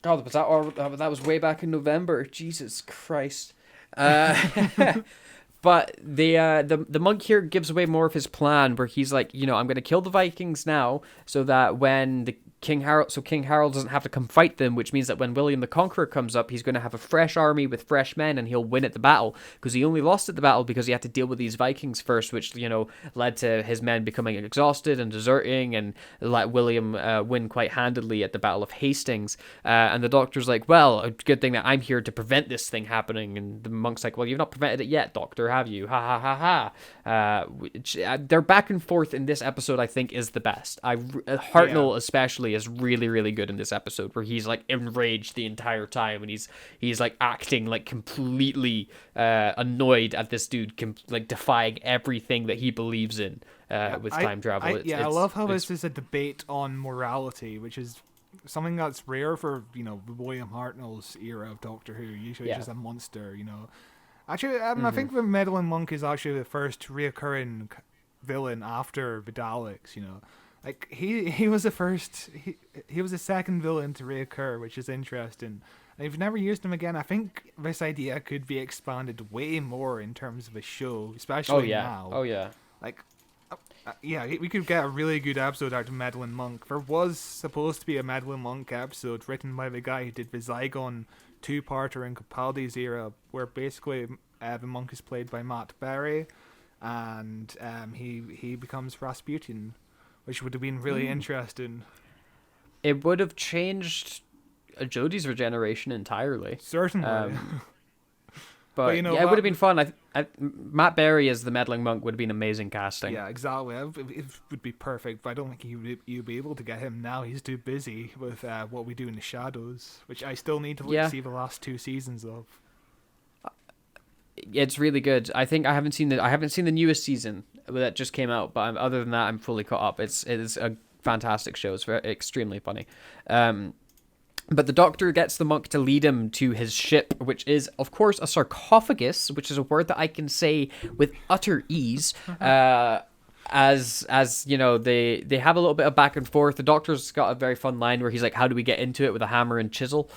God, that was way back in November. Jesus Christ. But the monk here gives away more of his plan, where he's like, I'm going to kill the Vikings now, so that when King Harold doesn't have to come fight them, which means that when William the Conqueror comes up, he's going to have a fresh army with fresh men, and he'll win at the battle, because he only lost at the battle because he had to deal with these Vikings first, which led to his men becoming exhausted and deserting, and let William win quite handily at the Battle of Hastings. And the Doctor's like, well, a good thing that I'm here to prevent this thing happening. And the monk's like, well, you've not prevented it yet, Doctor, have you? Ha ha ha ha. Their back and forth in this episode, I think, is the best. Hartnell especially is really, really good in this episode, where he's like enraged the entire time, and he's like acting like completely annoyed at this dude, like defying everything that he believes in with time travel. I love how this is a debate on morality, which is something that's rare for William Hartnell's era of Doctor Who. Usually just a monster, Actually, I think the Meddling Monk is actually the first reoccurring villain after the Daleks. Like he was the first, he was the second villain to reoccur, which is interesting. They've never used him again. I think this idea could be expanded way more in terms of a show, especially now. Oh yeah. Like, we could get a really good episode out of Meddling Monk. There was supposed to be a Meddling Monk episode written by the guy who did the Zygon two-parter in Capaldi's era, where basically the monk is played by Matt Berry, and he becomes Rasputin, which would have been really interesting. It would have changed Jodie's regeneration entirely. Certainly. But you know, yeah, it would have been fun. Matt Berry as the meddling monk would have been amazing casting. Yeah, exactly. It would be perfect, but I don't think you'd be able to get him now. He's too busy with What We Do in the Shadows, which I still need to see the last 2 seasons of. It's really good. I think I haven't seen the newest season that just came out, but other than that, I'm fully caught up. It is a fantastic show. It's extremely funny. But the Doctor gets the monk to lead him to his ship, which is, of course, a sarcophagus, which is a word that I can say with utter ease. As you know, they have a little bit of back and forth. The Doctor's got a very fun line where he's like, "How do we get into it with a hammer and chisel?"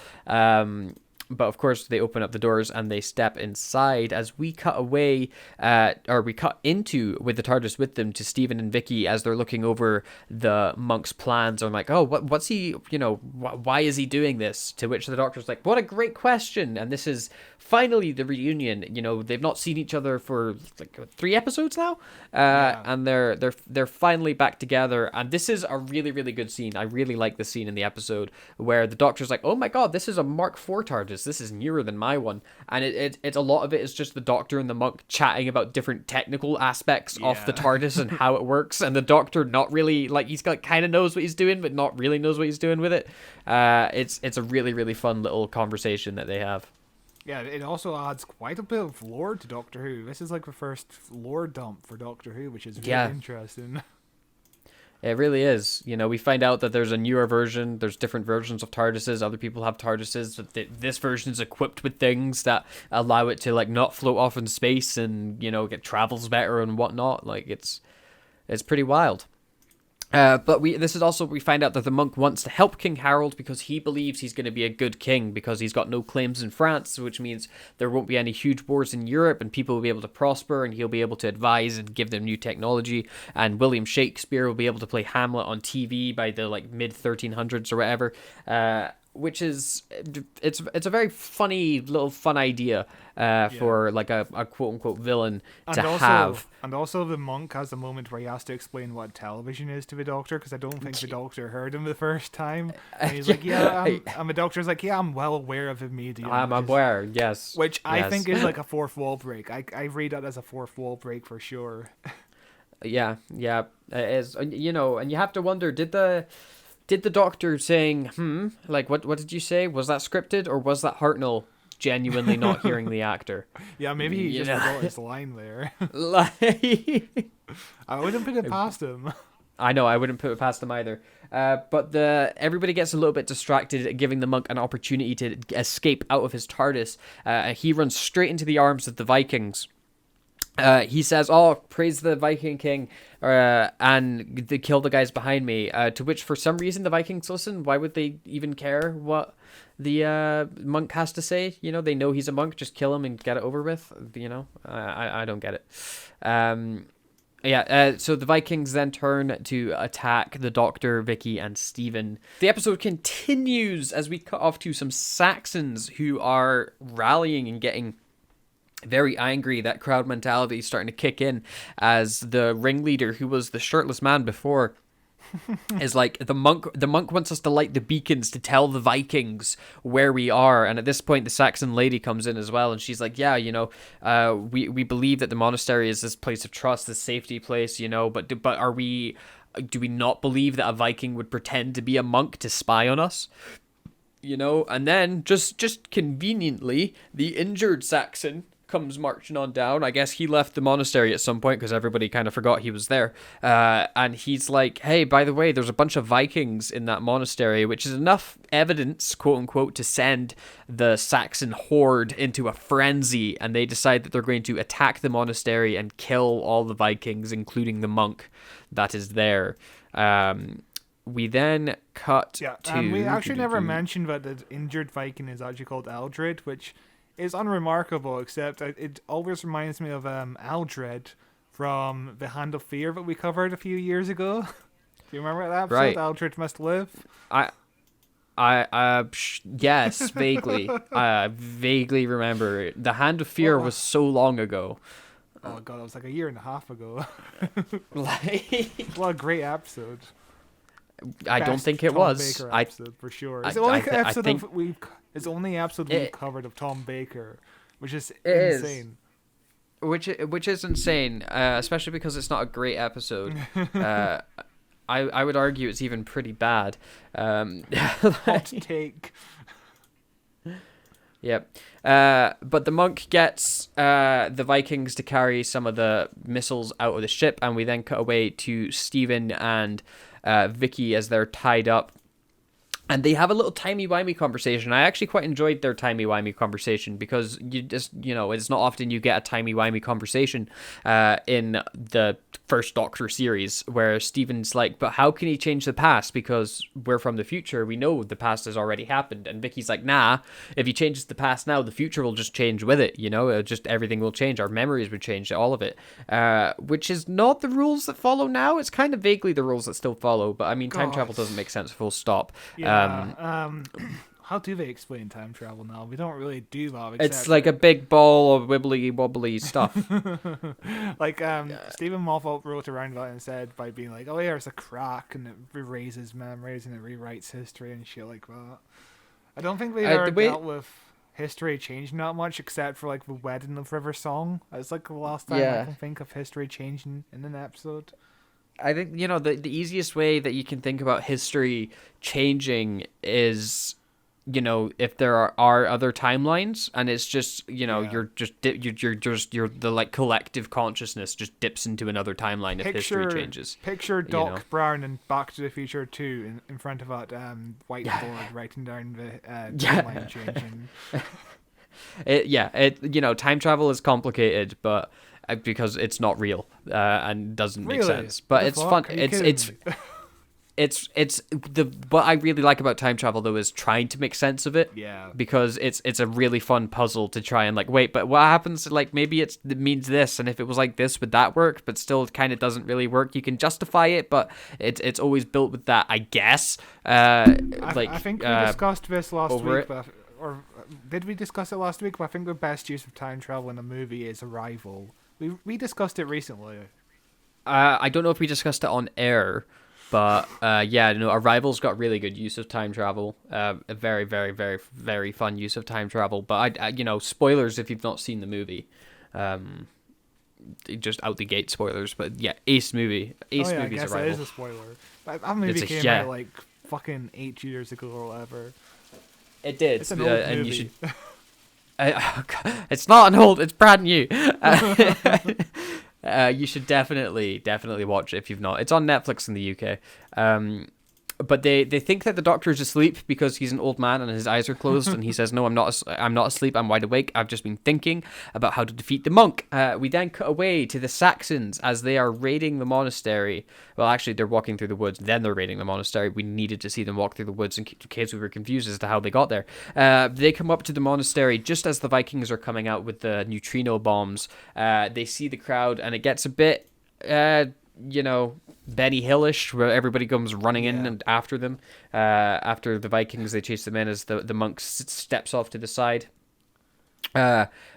But of course, they open up the doors and they step inside as we cut away, or we cut into with the TARDIS with them to Stephen and Vicky as they're looking over the monk's plans. I'm like, oh, what's he, why is he doing this? To which the Doctor's like, what a great question. And this is finally the reunion. They've not seen each other for like 3 episodes now. And they're finally back together. And this is a really, really good scene. I really like the scene in the episode where the Doctor's like, oh my God, this is a Mark IV TARDIS. This is newer than my one. And it's a lot of it is just the Doctor and the monk chatting about different technical aspects of the TARDIS and how it works. And the Doctor not really, like, he's got kind of knows what he's doing, but not really knows what he's doing with it. It's a really, really fun little conversation that they have. Yeah, it also adds quite a bit of lore to Doctor Who. This is like the first lore dump for Doctor Who, which is really interesting. It really is. We find out that there's a newer version. There's different versions of TARDISes. Other people have TARDISes. This version is equipped with things that allow it to like not float off in space and get travels better and whatnot. Like it's pretty wild. But we find out that the monk wants to help King Harold because he believes he's going to be a good king because he's got no claims in France, which means there won't be any huge wars in Europe and people will be able to prosper and he'll be able to advise and give them new technology. And William Shakespeare will be able to play Hamlet on TV by the like mid 1300s or whatever. Which is it's a very funny little fun idea for like a quote unquote villain have. And also the monk has a moment where he has to explain what television is to the Doctor because I don't think the Doctor heard him the first time. And he's like, and the Doctor's like, I'm well aware of the medium. I'm aware, yes. Which I think is like a fourth wall break. I read that as a fourth wall break for sure. Yeah, it is. And you have to wonder, did the Doctor saying, like, what did you say? Was that scripted or was that Hartnell genuinely not hearing the actor? Yeah, maybe he just forgot his line there. I wouldn't put it past him. I know, I wouldn't put it past him either. But everybody gets a little bit distracted, giving the monk an opportunity to escape out of his TARDIS. He runs straight into the arms of the Vikings. He says, "Oh, praise the Viking King," and they kill the guys behind me. To which, for some reason, the Vikings listen. Why would they even care what the monk has to say? They know he's a monk. Just kill him and get it over with. I don't get it. So the Vikings then turn to attack the Doctor, Vicky, and Stephen. The episode continues as we cut off to some Saxons who are rallying and getting very angry. That crowd mentality is starting to kick in as the ringleader, who was the shirtless man before, is like, the monk wants us to light the beacons to tell the Vikings where we are. And at this point the Saxon lady comes in as well, and she's like, we believe that the monastery is this place of trust, this safety place, but do we not believe that a Viking would pretend to be a monk to spy on us? And then just conveniently the injured Saxon comes marching on down. I guess he left the monastery at some point because everybody kind of forgot he was there. And he's like, hey, by the way, there's a bunch of Vikings in that monastery, which is enough evidence, quote unquote, to send the Saxon horde into a frenzy. And they decide that they're going to attack the monastery and kill all the Vikings, including the monk that is there. We then cut to... and we actually never mentioned that the injured Viking is actually called Aldred, which is unremarkable, except it always reminds me of Aldred from The Hand of Fear that we covered a few years ago. Do you remember that episode, right? Aldred Must Live? Yes, vaguely. I vaguely remember. The Hand of Fear was so long ago. Oh god, it was like a year and a half ago. What a great episode. I don't think it Tom was. Baker episode, for sure. It's the only episode we've covered of Tom Baker. which is It is. insane. Which is insane, especially because it's not a great episode. I would argue it's even pretty bad. Hot take. Yep. But the monk gets the Vikings to carry some of the missiles out of the ship, and we then cut away to Stephen and Vicky as they're tied up. And they have a little timey-wimey conversation. I actually quite enjoyed their timey-wimey conversation because it's not often you get a timey-wimey conversation in the first Doctor series where Stephen's like, but how can he change the past? Because we're from the future. We know the past has already happened. And Vicky's like, nah, if he changes the past now, the future will just change with it. Everything will change. Our memories would change, all of it. Which is not the rules that follow now. It's kind of vaguely the rules that still follow. But I mean, time travel doesn't make sense, full stop. Yeah. How do they explain time travel now? We don't really do that. It's like a big ball of wibbly wobbly stuff. Like Stephen Moffat wrote around that and said by being like, oh yeah, there's a crack and it erases memories and it rewrites history and shit like that. I don't think they've ever dealt with history changing that much except for like the Wedding of River song. It's like the last time I can think of history changing in an episode. I think, the easiest way that you can think about history changing is, if there are other timelines, and it's just, you're the like collective consciousness just dips into another timeline if history changes. Picture Doc Brown in Back to the Future 2 in front of that whiteboard writing down the timeline changing. Time travel is complicated, but because it's not real and doesn't make sense, but it's fun. It's what I really like about time travel though is trying to make sense of it. Yeah. Because it's a really fun puzzle to try and like wait, but what happens? Like maybe it means this, and if it was like this, would that work? But still, it kind of doesn't really work. You can justify it, but it's always built with that, I guess. I think we discussed this last week, or did we discuss it last week? But I think the best use of time travel in a movie is Arrival. We discussed it recently. I don't know if we discussed it on air, but Arrival's got really good use of time travel. A very, very, very, very fun use of time travel. But I spoilers if you've not seen the movie. Just out the gate spoilers. But yeah, ace movie. Ace movie's Arrival. It is a spoiler. That movie came out like fucking 8 years ago or whatever. It did. It's an old movie. And you should. It's not an old. It's brand new. You should definitely watch it if you've not. It's on Netflix in the UK. But they think that the Doctor is asleep because he's an old man and his eyes are closed, and he says, "No, I'm not asleep. I'm wide awake. I've just been thinking about how to defeat the monk." We then cut away to the Saxons as they are raiding the monastery. Well, actually, they're walking through the woods. Then they're raiding the monastery. We needed to see them walk through the woods in case we were confused as to how they got there. They come up to the monastery just as the Vikings are coming out with the neutrino bombs. They see the crowd, and it gets a bit, Benny Hillish, where everybody comes running in and after them. After the Vikings, they chase them in as the monk steps off to the side.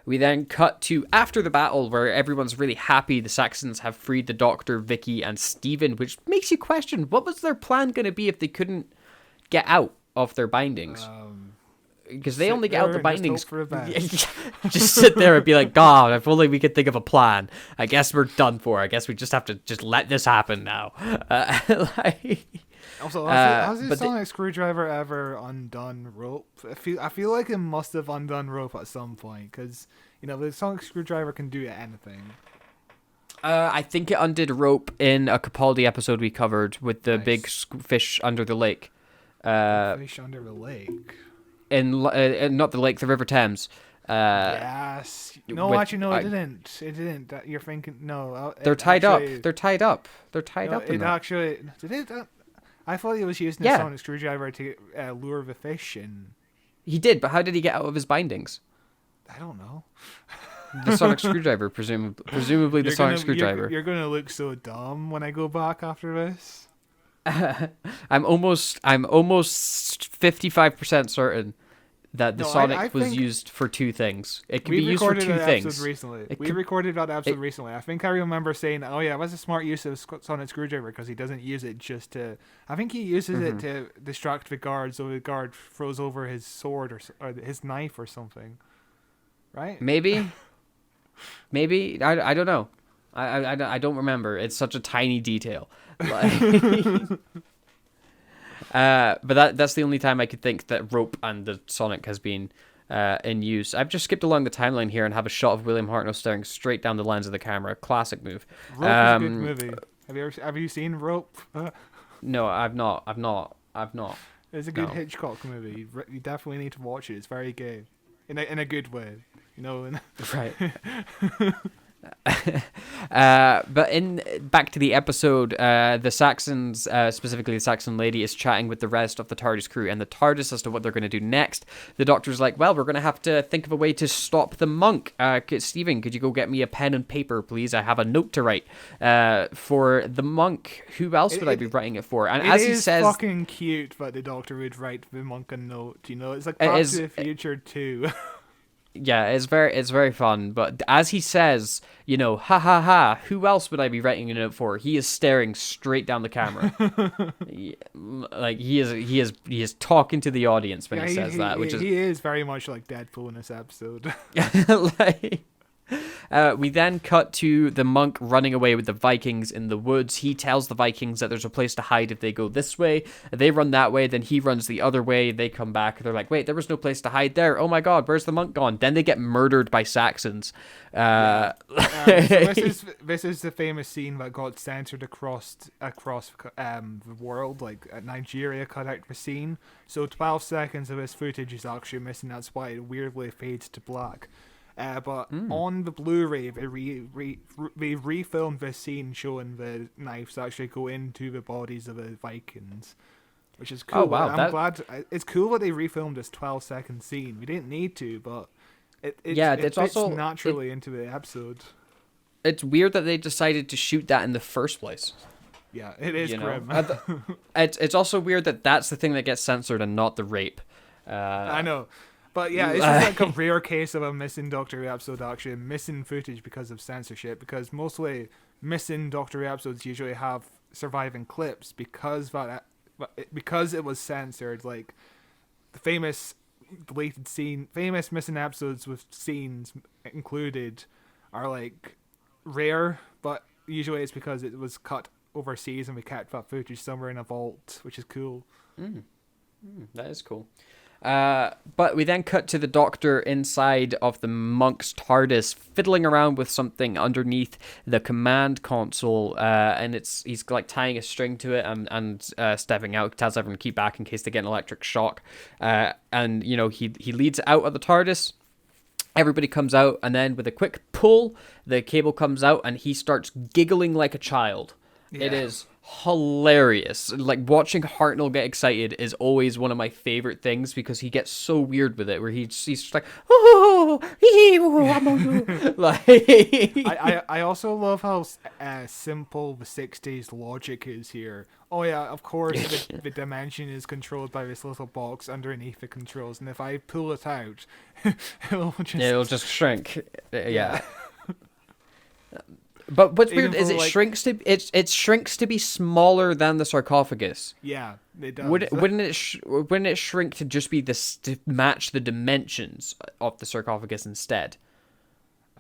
We then cut to after the battle, where everyone's really happy. The Saxons have freed the Doctor, Vicky, and Stephen, which makes you question what was their plan going to be if they couldn't get out of their bindings. Because they only get out the bindings. Just sit there and be like, God, if only we could think of a plan. I guess we're done for. I guess we just have to just let this happen now. Also, has the sonic screwdriver ever undone rope? I feel like it must have undone rope at some point, because the sonic screwdriver can do anything. I think it undid rope in a Capaldi episode we covered with the big fish under the lake. Fish under the lake. In not the lake, the River Thames. Yes. No, actually, no, it didn't. It didn't. You're thinking no. They're tied up. They're tied up. They're tied up. It actually did it. I thought he was using the sonic screwdriver to lure the fish in. He did, but how did he get out of his bindings? I don't know. The sonic scrugdriver, presumably the sonic screwdriver. You're gonna look so dumb when I go back after this. I'm almost 55% certain that the Sonic was used for two things. It can be used for two things. We recorded that episode recently. I think I remember saying, "Oh yeah, that's a smart use of Sonic screwdriver because he doesn't use it just to. I think he uses it to distract the guard, so the guard throws over his sword or his knife or something." right? Maybe. I don't know. I don't remember. It's such a tiny detail. Like, but that's the only time I could think that rope and the Sonic has been in use. I've just skipped along the timeline here and have a shot of William Hartnell staring straight down the lens of the camera. Classic move. Rope is a good movie. Have you seen Rope? No, I've not. It's a good Hitchcock movie. You definitely need to watch it. It's very gay, in a good way. You know. Right. But back to the episode, the Saxons, specifically the Saxon lady, is chatting with the rest of the TARDIS crew and the TARDIS as to what they're going to do next. The Doctor's like, well, we're going to have to think of a way to stop the monk. Stephen, could you go get me a pen and paper, please? I have a note to write for the monk. Who else would I be writing it for? And as he says, it's fucking cute that the Doctor would write the monk a note. You know, it's like Back to the Future 2. Yeah, it's very fun. But as he says, you know, ha ha ha, who else would I be writing a note for? He is staring straight down the camera. Like he is talking to the audience when he says that, which he is very much like Deadpool in this episode. Like, we then cut to the monk running away with the Vikings in the woods. He tells the Vikings that there's a place to hide if they go this way. They run that way, then he runs the other way. They come back. They're like, wait, there was no place to hide there. Oh my god, where's the monk gone? Then they get murdered by Saxons. So this is the famous scene that got censored across the world. Like Nigeria cut out the scene. So 12 seconds of this footage is actually missing. That's why it weirdly fades to black. But on the Blu-ray, they refilmed this scene showing the knives actually go into the bodies of the Vikings, which is cool. Oh, wow. I'm glad. It's cool that they refilmed this 12-second scene. We didn't need to, but it fits also naturally into the episode. It's weird that they decided to shoot that in the first place. Yeah, it is grim. It's also weird that that's the thing that gets censored and not the rape. I know. But yeah, it's just like a rare case of a missing Doctor Who episode actually missing footage because of censorship, because mostly missing Doctor Who episodes usually have surviving clips because it was censored. Like the famous deleted scene, famous missing episodes with scenes included are like rare, but usually it's because it was cut overseas and we kept that footage somewhere in a vault, which is cool. That is cool. But we then cut to the Doctor inside of the monk's TARDIS, fiddling around with something underneath the command console, and he's like tying a string to it and stepping out, tells everyone to keep back in case they get an electric shock, and you know he leads out of the TARDIS. Everybody comes out, and then with a quick pull, the cable comes out, and he starts giggling like a child. Yeah. It is hilarious. Like, watching Hartnell get excited is always one of my favorite things because he gets so weird with it, where he's just like, oh, like. I also love how simple the 60s logic is here. Oh yeah, of course the dimension is controlled by this little box underneath the controls, and if I pull it out, it'll just shrink. Yeah. But what's weird is it shrinks to be smaller than the sarcophagus. Yeah, it does. Wouldn't it shrink to just be to match the dimensions of the sarcophagus instead?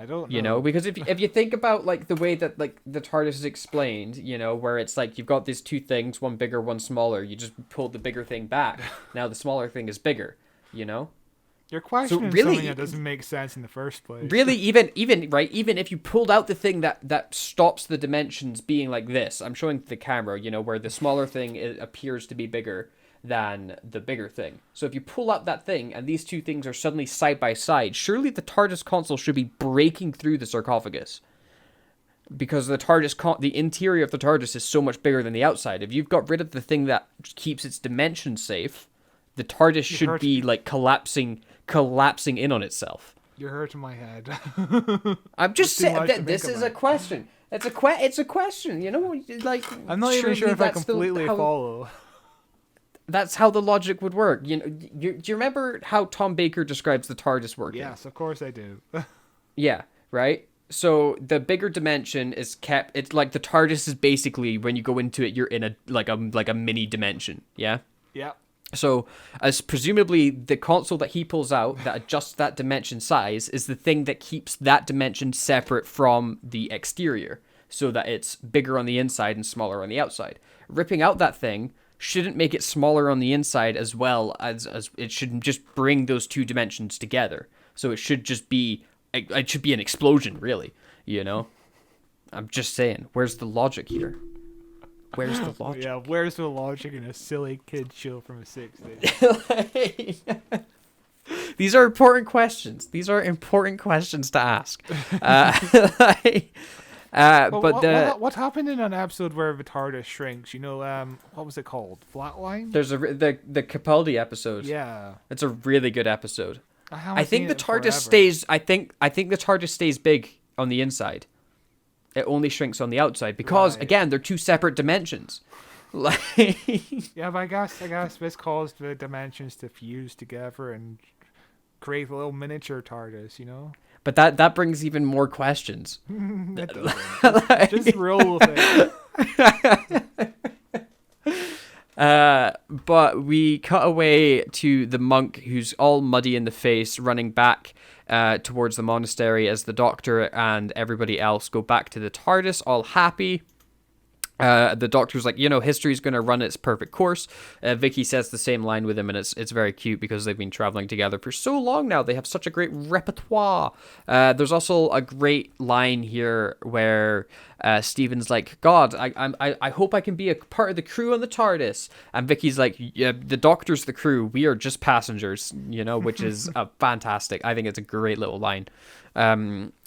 I don't know. You know, because if you think about like the way that like the TARDIS is explained, you know, where it's like you've got these two things, one bigger, one smaller. You just pull the bigger thing back. Now the smaller thing is bigger. You know. You're questioning something that doesn't make sense in the first place. Really, even if you pulled out the thing that stops the dimensions being like this, I'm showing the camera, you know, where the smaller thing appears to be bigger than the bigger thing. So if you pull out that thing and these two things are suddenly side by side, surely the TARDIS console should be breaking through the sarcophagus. Because the interior of the TARDIS is so much bigger than the outside. If you've got rid of the thing that keeps its dimensions safe, the TARDIS should be like collapsing in on itself. You're hurting my head. I'm just saying that this is a question. It's a question. You know, like I'm not even sure if I completely follow. That's how the logic would work. You know, do you remember how Tom Baker describes the TARDIS working? Yes, of course I do. Yeah, right. So the bigger dimension is kept. It's like the TARDIS is basically when you go into it, you're in a mini dimension. Yeah. Yeah. So, as presumably the console that he pulls out that adjusts that dimension size is the thing that keeps that dimension separate from the exterior, so that it's bigger on the inside and smaller on the outside. Ripping out that thing shouldn't make it smaller on the inside as well as it should just bring those two dimensions together. So it should just be, it should be an explosion, really, you know? I'm just saying, where's the logic here? Where's the logic? Yeah, where's the logic in a silly kid show from the 60s? These are important questions. These are important questions to ask. What happened in an episode where the TARDIS shrinks? You know, what was it called? Flatline? There's the Capaldi episode. Yeah, it's a really good episode. I think the TARDIS stays. I think the TARDIS stays big on the inside. It only shrinks on the outside because, again, they're two separate dimensions. Yeah, but I guess this caused the dimensions to fuse together and create a little miniature TARDIS, you know? But that brings even more questions. It doesn't. Just roll with it. But we cut away to the monk who's all muddy in the face, running back towards the monastery as the Doctor and everybody else go back to the TARDIS, all happy. The Doctor's like, history's going to run its perfect course. Vicky says the same line with him, and it's very cute because they've been traveling together for so long now. They have such a great repertoire. There's also a great line here where Stephen's like, God, I hope I can be a part of the crew on the TARDIS. And Vicky's like, yeah, the Doctor's the crew. We are just passengers, which is fantastic. I think it's a great little line.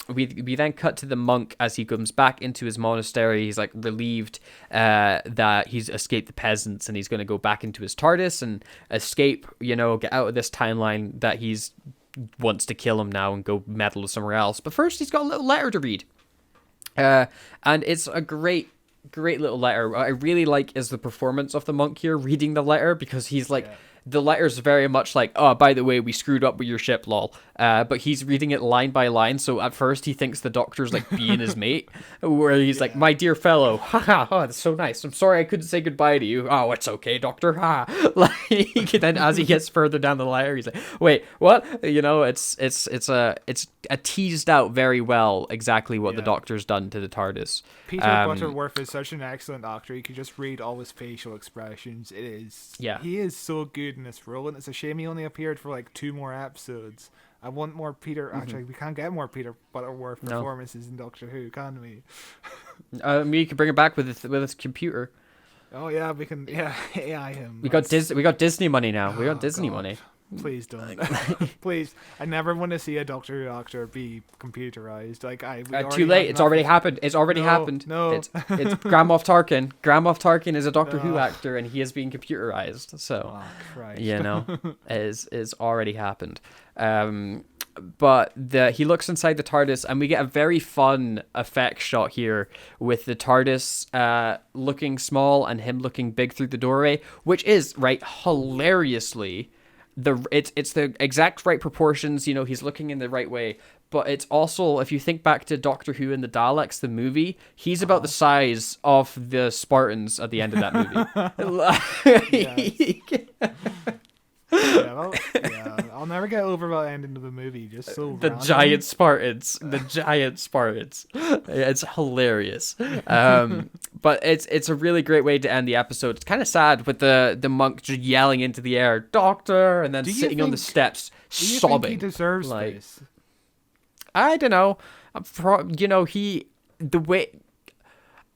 We then cut to the monk as he comes back into his monastery. He's like relieved that he's escaped the peasants and he's going to go back into his TARDIS and escape, get out of this timeline that he's wants to kill him now and go meddle somewhere else. But first he's got a little letter to read. And it's a great little letter. What I really like is the performance of the monk here reading the letter because he's like... Yeah. The letter's very much like, oh, by the way, we screwed up with your ship, lol. But he's reading it line by line, so at first he thinks the Doctor's like being his mate, where he's like, my dear fellow, haha, oh, that's so nice. I'm sorry I couldn't say goodbye to you. Oh, it's okay, Doctor, ha. Like, then as he gets further down the letter, he's like, wait, what? It's a teased out very well exactly what the Doctor's done to the TARDIS. Peter Butterworth is such an excellent actor. You can just read all his facial expressions. It is, he is so good in this role, and it's a shame he only appeared for like 2 more episodes. I want more Peter. Actually, we can't get more Peter Butterworth performances in Doctor Who, can we? We can bring it back with his computer. Oh yeah, we can. Yeah, AI him. We got Disney money now. We got Disney money. Please don't. Please. I never want to see a Doctor Who actor be computerized. Like too late. It's already happened. It's already happened. No. It's Grand Moff Tarkin. Grand Moff Tarkin is a Doctor Who actor, and he is being computerized. So, is already happened. But he looks inside the TARDIS, and we get a very fun effect shot here with the TARDIS looking small and him looking big through the doorway, which is hilariously. It's the exact right proportions, he's looking in the right way, but it's also, if you think back to Doctor Who and the Daleks, the movie, he's about the size of the Spartans at the end of that movie. I'll never get over that ending of the movie. Just so the random. giant Spartans. It's hilarious. But it's a really great way to end the episode. It's kind of sad with the monk just yelling into the air, "Doctor," and then sitting on the steps sobbing. Do you think he deserves this? I don't know.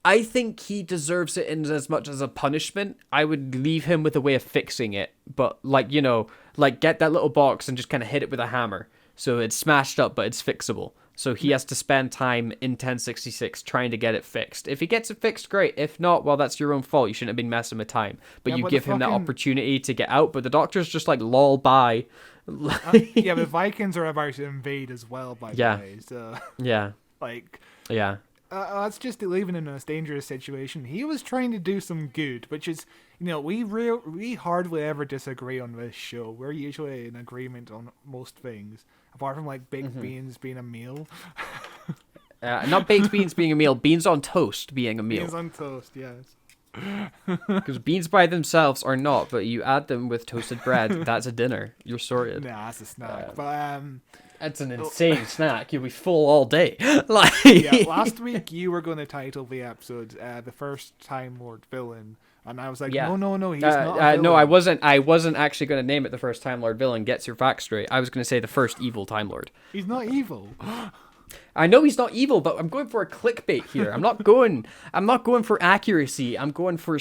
I think he deserves it in as much as a punishment. I would leave him with a way of fixing it, but get that little box and just kind of hit it with a hammer, so it's smashed up, but it's fixable. So he has to spend time in 1066 trying to get it fixed. If he gets it fixed, great. If not, well, that's your own fault. You shouldn't have been messing with time. But you give him that opportunity to get out. But the Doctor's just like, lol, bye. The Vikings are about to invade as well, by the way. So, that's just leaving him in a dangerous situation. He was trying to do some good, which is, we hardly ever disagree on this show. We're usually in agreement on most things, apart from like baked beans being a meal. Not baked beans being a meal, beans on toast being a meal. Beans on toast, yes. Because beans by themselves are not, but you add them with toasted bread, that's a dinner. You're sorted. Nah, that's a snack. But That's an insane snack. You'll be full all day. Like, yeah, last week you were going to title the episode "The First Time Lord Villain," and I was like, yeah. no, he's not. A villain. No, I wasn't actually going to name it "The First Time Lord Villain." Gets your facts straight. I was going to say "The First Evil Time Lord." He's not evil. I know he's not evil, but I'm going for a clickbait here. I'm not going for accuracy. I'm going for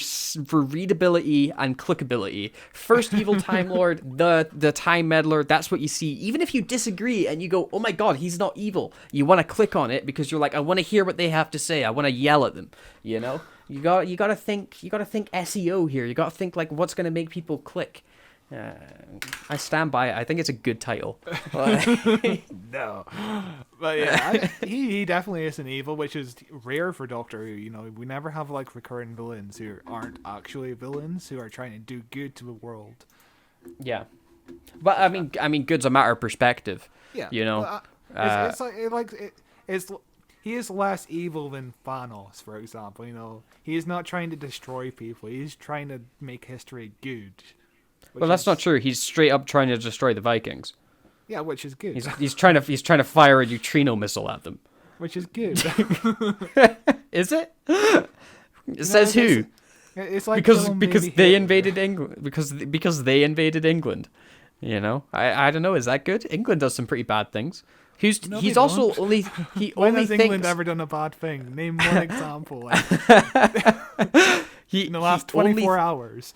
readability and clickability. First evil Time Lord, the Time Meddler. That's what you see. Even if you disagree and you go, "Oh my God, he's not evil," you want to click on it because you're like, "I want to hear what they have to say. I want to yell at them." You know, you got to think SEO here. You got to think like what's going to make people click. I stand by it. I think it's a good title. No, but yeah, he definitely isn't evil, which is rare for Doctor Who. You know, we never have like recurring villains who aren't actually villains, who are trying to do good to the world. Yeah, but I mean, good's a matter of perspective. Yeah, you know, he is less evil than Thanos, for example. You know, he is not trying to destroy people. He's trying to make history good. Well, that's not true. He's straight up trying to destroy the Vikings. Yeah, which is good. He's trying to fire a neutrino missile at them. Which is good. Is it? It says who? It's like because they invaded England. Because they invaded England. You know, I don't know. Is that good? England does some pretty bad things. No, He's also only When only has England thinks ever done a bad thing? Name one example. Like, in the last 24 hours.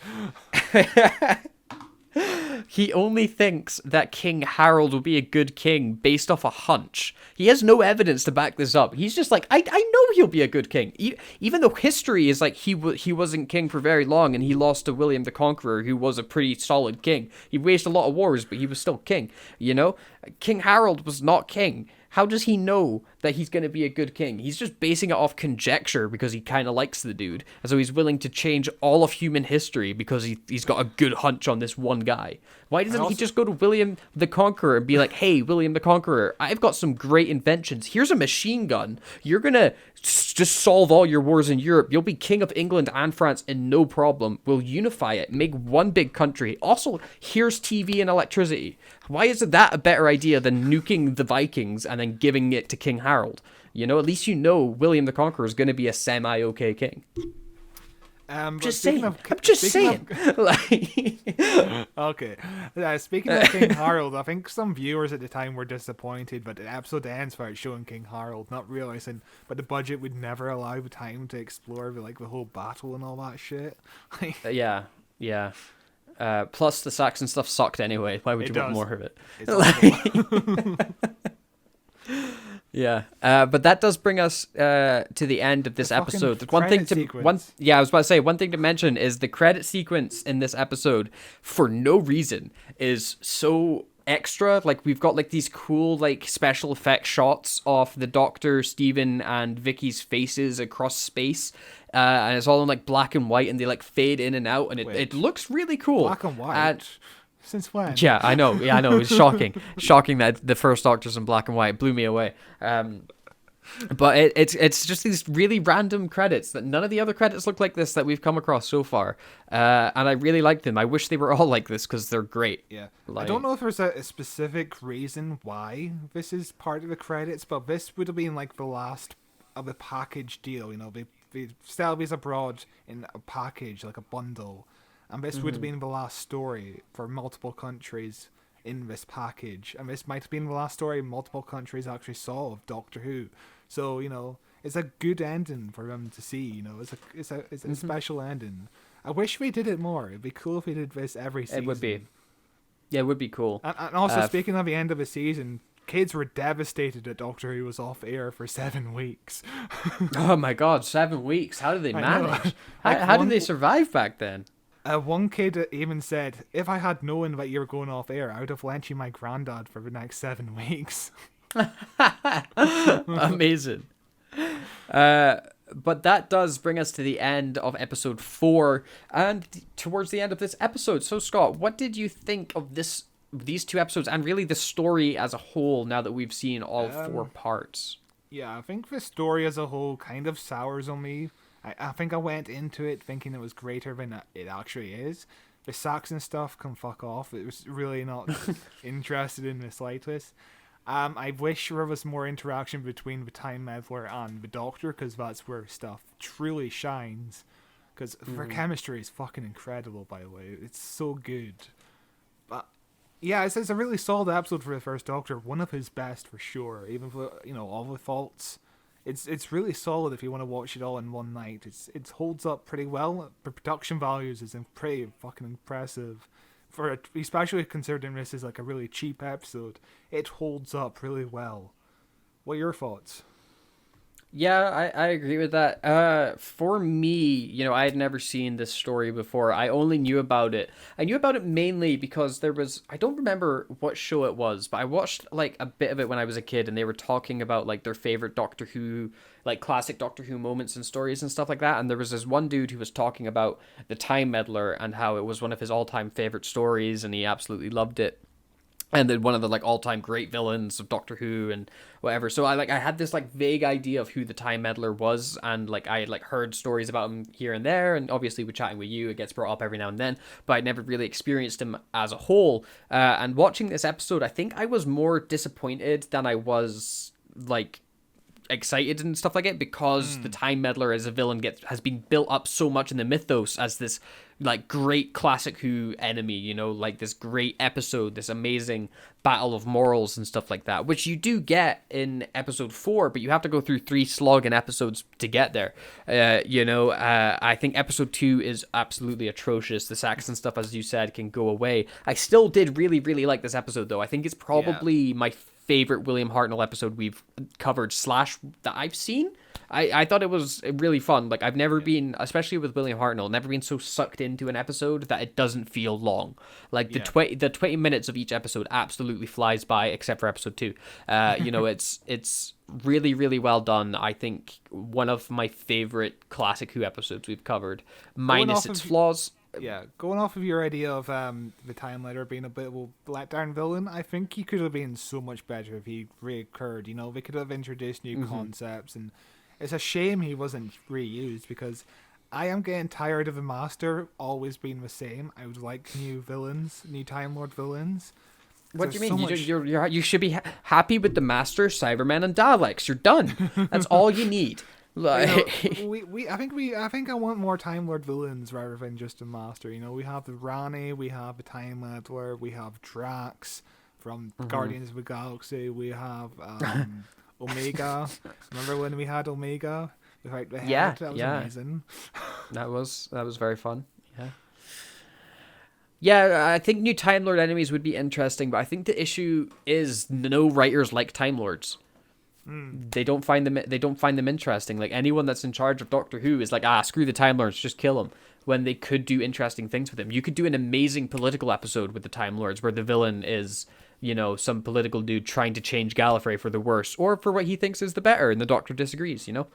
He only thinks that King Harold will be a good king based off a hunch. He has no evidence to back this up. He's just like, I know he'll be a good king. Even though history is like he wasn't king for very long and he lost to William the Conqueror, who was a pretty solid king. He waged a lot of wars, but he was still king. You know? King Harold was not king. How does he know that he's going to be a good king? He's just basing it off conjecture because he kind of likes the dude. And so he's willing to change all of human history because he's got a good hunch on this one guy. Why doesn't he just go to William the Conqueror and be like, "Hey, William the Conqueror, I've got some great inventions. Here's a machine gun. You're going to just solve all your wars in Europe. You'll be king of England and France and no problem. We'll unify it, make one big country. Also, here's TV and electricity." Why isn't that a better idea than nuking the Vikings and then giving it to King Harold? You know, at least you know William the Conqueror is going to be a semi-okay king. Just saying. I'm just saying. Okay. Speaking of King Harold, I think some viewers at the time were disappointed, but the episode ends without showing King Harold, not realizing, but the budget would never allow the time to explore the whole battle and all that shit. Yeah. Plus, the Saxon stuff sucked anyway. Why would you want more of it? Yeah, but that does bring us to the end of this episode. I was about to say, one thing to mention is the credit sequence in this episode, for no reason, is so extra. Like, we've got like these cool like special effect shots of the Doctor, Stephen, and Vicky's faces across space, and it's all in like black and white, and they like fade in and out, and it looks really cool. Black and white. Since when? Yeah, I know. It was shocking that the first Doctor's in black and white. It blew me away. But it's just these really random credits that none of the other credits look like this that we've come across so far. And I really like them. I wish they were all like this because they're great. Yeah. I don't know if there's a specific reason why this is part of the credits, but this would have been like the last of the package deal. You know, they sell these abroad in a package, like a bundle. And this would have been the last story for multiple countries in this package. And this might have been the last story multiple countries actually saw of Doctor Who. So, you know, it's a good ending for them to see. You know, it's a special ending. I wish we did it more. It'd be cool if we did this every season. It would be. Yeah, it would be cool. And also, speaking of the end of the season, kids were devastated that Doctor Who was off air for 7 weeks. Oh my God, 7 weeks. How did they manage? How did they survive back then? One kid even said, "If I had known that you were going off air, I would have lent you my granddad for the next 7 weeks." Amazing. But that does bring us to the end of episode 4 and towards the end of this episode. So, Scott, what did you think of these 2 episodes and really the story as a whole now that we've seen all 4 parts? Yeah, I think the story as a whole kind of sours on me. I think I went into it thinking it was greater than it actually is. The Saxon stuff can fuck off. It was really not interested in the slightest. I wish there was more interaction between the Time Meddler and the Doctor, because that's where stuff truly shines. Because their chemistry is fucking incredible, by the way. It's so good. But yeah, it's a really solid episode for the first Doctor. One of his best for sure. Even for, you know, all the faults. It's really solid if you want to watch it all in one night. It holds up pretty well. The production values is pretty fucking impressive. Especially considering this is like a really cheap episode, it holds up really well. What are your thoughts? Yeah, I agree with that. For me, you know, I had never seen this story before. I only knew about it. I knew about it mainly because there was, I don't remember what show it was, but I watched like a bit of it when I was a kid, and they were talking about like their favorite Doctor Who, like classic Doctor Who moments and stories and stuff like that. And there was this one dude who was talking about the Time Meddler and how it was one of his all-time favorite stories, and he absolutely loved it. And then one of the like all-time great villains of Doctor Who and whatever. So I had this like vague idea of who the Time Meddler was, and like I had like heard stories about him here and there, and obviously with chatting with you it gets brought up every now and then, but I'd never really experienced him as a whole. And watching this episode, I think I was more disappointed than I was like excited and stuff like it, because the Time Meddler as a villain has been built up so much in the mythos as this like great classic Who enemy, you know, like this great episode, this amazing battle of morals and stuff like that, which you do get in episode 4, but you have to go through 3 slogging episodes to get there. I think episode 2 is absolutely atrocious. The Saxon stuff, as you said, can go away. I still did really, really like this episode, though. I think it's probably my favorite William Hartnell episode we've covered / that I've seen. I thought it was really fun. Like, I've never been, especially with William Hartnell, never been so sucked into an episode that it doesn't feel long. Like, the 20 minutes of each episode absolutely flies by, except for episode 2. It's really, really well done. I think one of my favorite classic Who episodes we've covered, minus its flaws. Yeah, going off of your idea of the Time Meddler being a bit of a letdown villain, I think he could have been so much better if he reoccurred. You know, they could have introduced new concepts, and it's a shame he wasn't reused, because I am getting tired of the Master always being the same. I would like new villains, new Time Lord villains. What do you mean? You should be happy with the Master, Cybermen, and Daleks. You're done. That's all you need. Like, I think I want more Time Lord villains rather than just a Master. You know, we have the Rani, we have the Time Meddler, we have Drax from Guardians of the Galaxy, we have Omega. Remember when we had Omega? Without the head? That was amazing. That was very fun. Yeah, I think new Time Lord enemies would be interesting, but I think the issue is no writers like Time Lords. They don't find them interesting. Like, anyone that's in charge of Doctor Who is like, screw the Time Lords, just kill them. When they could do interesting things with them. You could do an amazing political episode with the Time Lords where the villain is, you know, some political dude trying to change Gallifrey for the worse or for what he thinks is the better, and the Doctor disagrees, you know?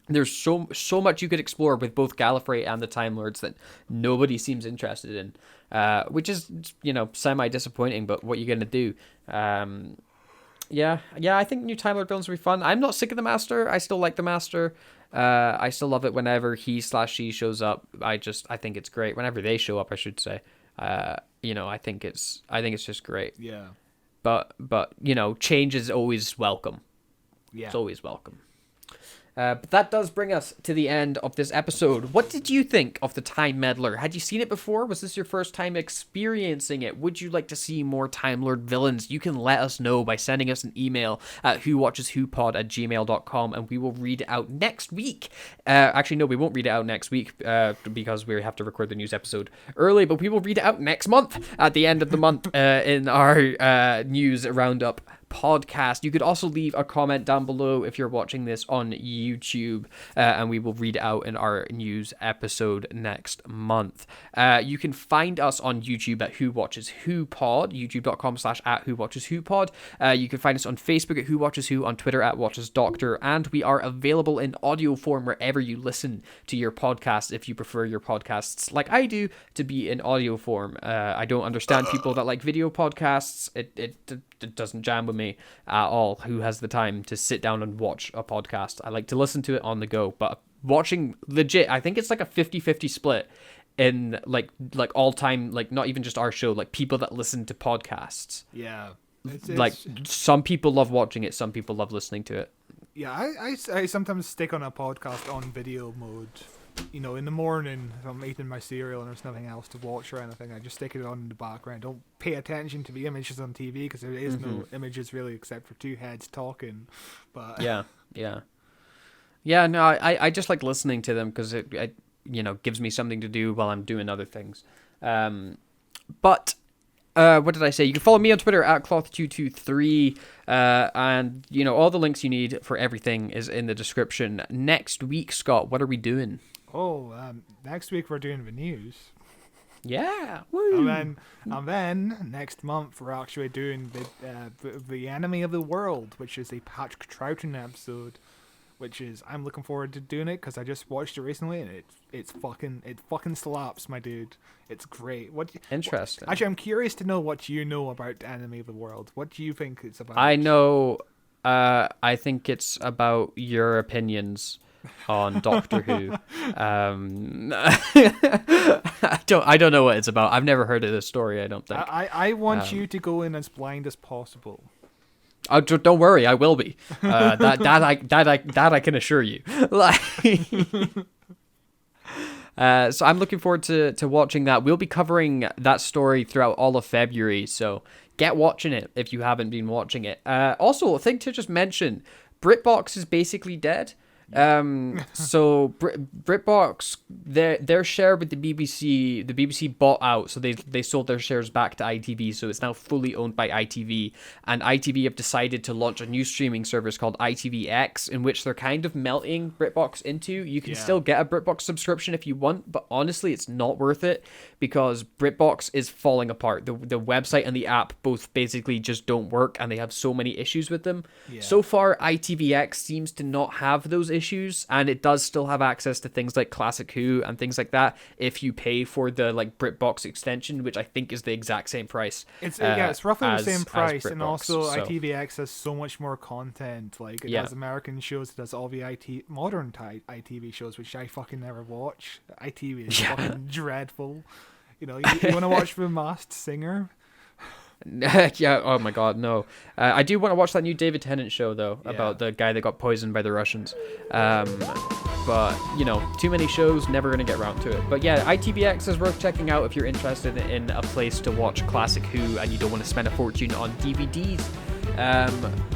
There's so much you could explore with both Gallifrey and the Time Lords that nobody seems interested in, which is, you know, semi-disappointing, but what are you going to do? Yeah, I think new Time Lord villains will be fun. I'm not sick of the Master. I still like the Master. I still love it whenever he/she shows up. I think it's great. Whenever they show up, I should say. You know, I think it's just great. Yeah. But you know, change is always welcome. Yeah. It's always welcome. But that does bring us to the end of this episode. What did you think of the Time Meddler? Had you seen it before? Was this your first time experiencing it? Would you like to see more Time Lord villains? You can let us know by sending us an email at whowatcheswhopod@gmail.com, and we will read it out next week. Actually, no, we won't read it out next week because we have to record the news episode early, but we will read it out next month at the end of the month in our news roundup podcast. You could also leave a comment down below if you're watching this on YouTube, and we will read it out in our news episode next month. You can find us on YouTube at Who Watches Who Pod, youtube.com/@WhoWatchesWhoPod. You can find us on Facebook at Who Watches Who, on Twitter at Watches Doctor, and we are available in audio form wherever you listen to your podcasts if you prefer your podcasts, like I do, to be in audio form. I don't understand people that like video podcasts. It doesn't jam with me at all. Who has the time to sit down and watch a podcast? I like to listen to it on the go, but watching legit. I think it's like a 50-50 split in like all time, like not even just our show, like people that listen to podcasts. Yeah. Like some people love watching it, some people love listening to it. Yeah, I sometimes stick on a podcast on video mode. You know, in the morning, if I'm eating my cereal and there's nothing else to watch or anything, I just stick it on in the background. Don't pay attention to the images on TV because there is no images really except for two heads talking. But yeah. No, I just like listening to them because it you know gives me something to do while I'm doing other things. But what did I say? You can follow me on Twitter at Cloth223, and you know all the links you need for everything is in the description. Next week, Scott, what are we doing? Next week we're doing the news. Yeah, woo! And then next month we're actually doing the Enemy of the World, which is a Patrick Troughton episode. I'm looking forward to doing it because I just watched it recently and it fucking slaps, my dude. It's great. Interesting. Actually, I'm curious to know what you know about Enemy of the World. What do you think it's about? I know. I think it's about your opinions on Doctor Who. I don't know what it's about. I've never heard of this story. I don't think. I want you to go in as blind as possible. Oh, don't worry, I will be. That I can assure you. So I'm looking forward to watching that. We'll be covering that story throughout all of February, so get watching it if you haven't been watching it. Also, a thing to just mention, BritBox is basically dead. So BritBox, their share with the BBC bought out, so they sold their shares back to ITV, so it's now fully owned by ITV, and ITV have decided to launch a new streaming service called ITVX, in which they're kind of melting BritBox into. You can still get a BritBox subscription if you want, but honestly, it's not worth it because BritBox is falling apart. The website and the app both basically just don't work, and they have so many issues with them. So far, ITVX seems to not have those issues, and it does still have access to things like Classic Who and things like that if you pay for the like BritBox extension, which I think is the exact same price. It's roughly the same price, and also ITVX has so much more content. Like it has American shows, it does all the modern ITV shows, which I fucking never watch. ITV is fucking dreadful. You know, you want to watch The Masked Singer? Yeah, oh my god, no. I do want to watch that new David Tennant show, though, about the guy that got poisoned by the Russians. But, you know, too many shows, never going to get around to it. But yeah, ITVX is worth checking out if you're interested in a place to watch Classic Who and you don't want to spend a fortune on DVDs.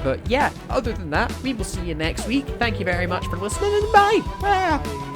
But yeah, other than that, we will see you next week. Thank you very much for listening, and bye!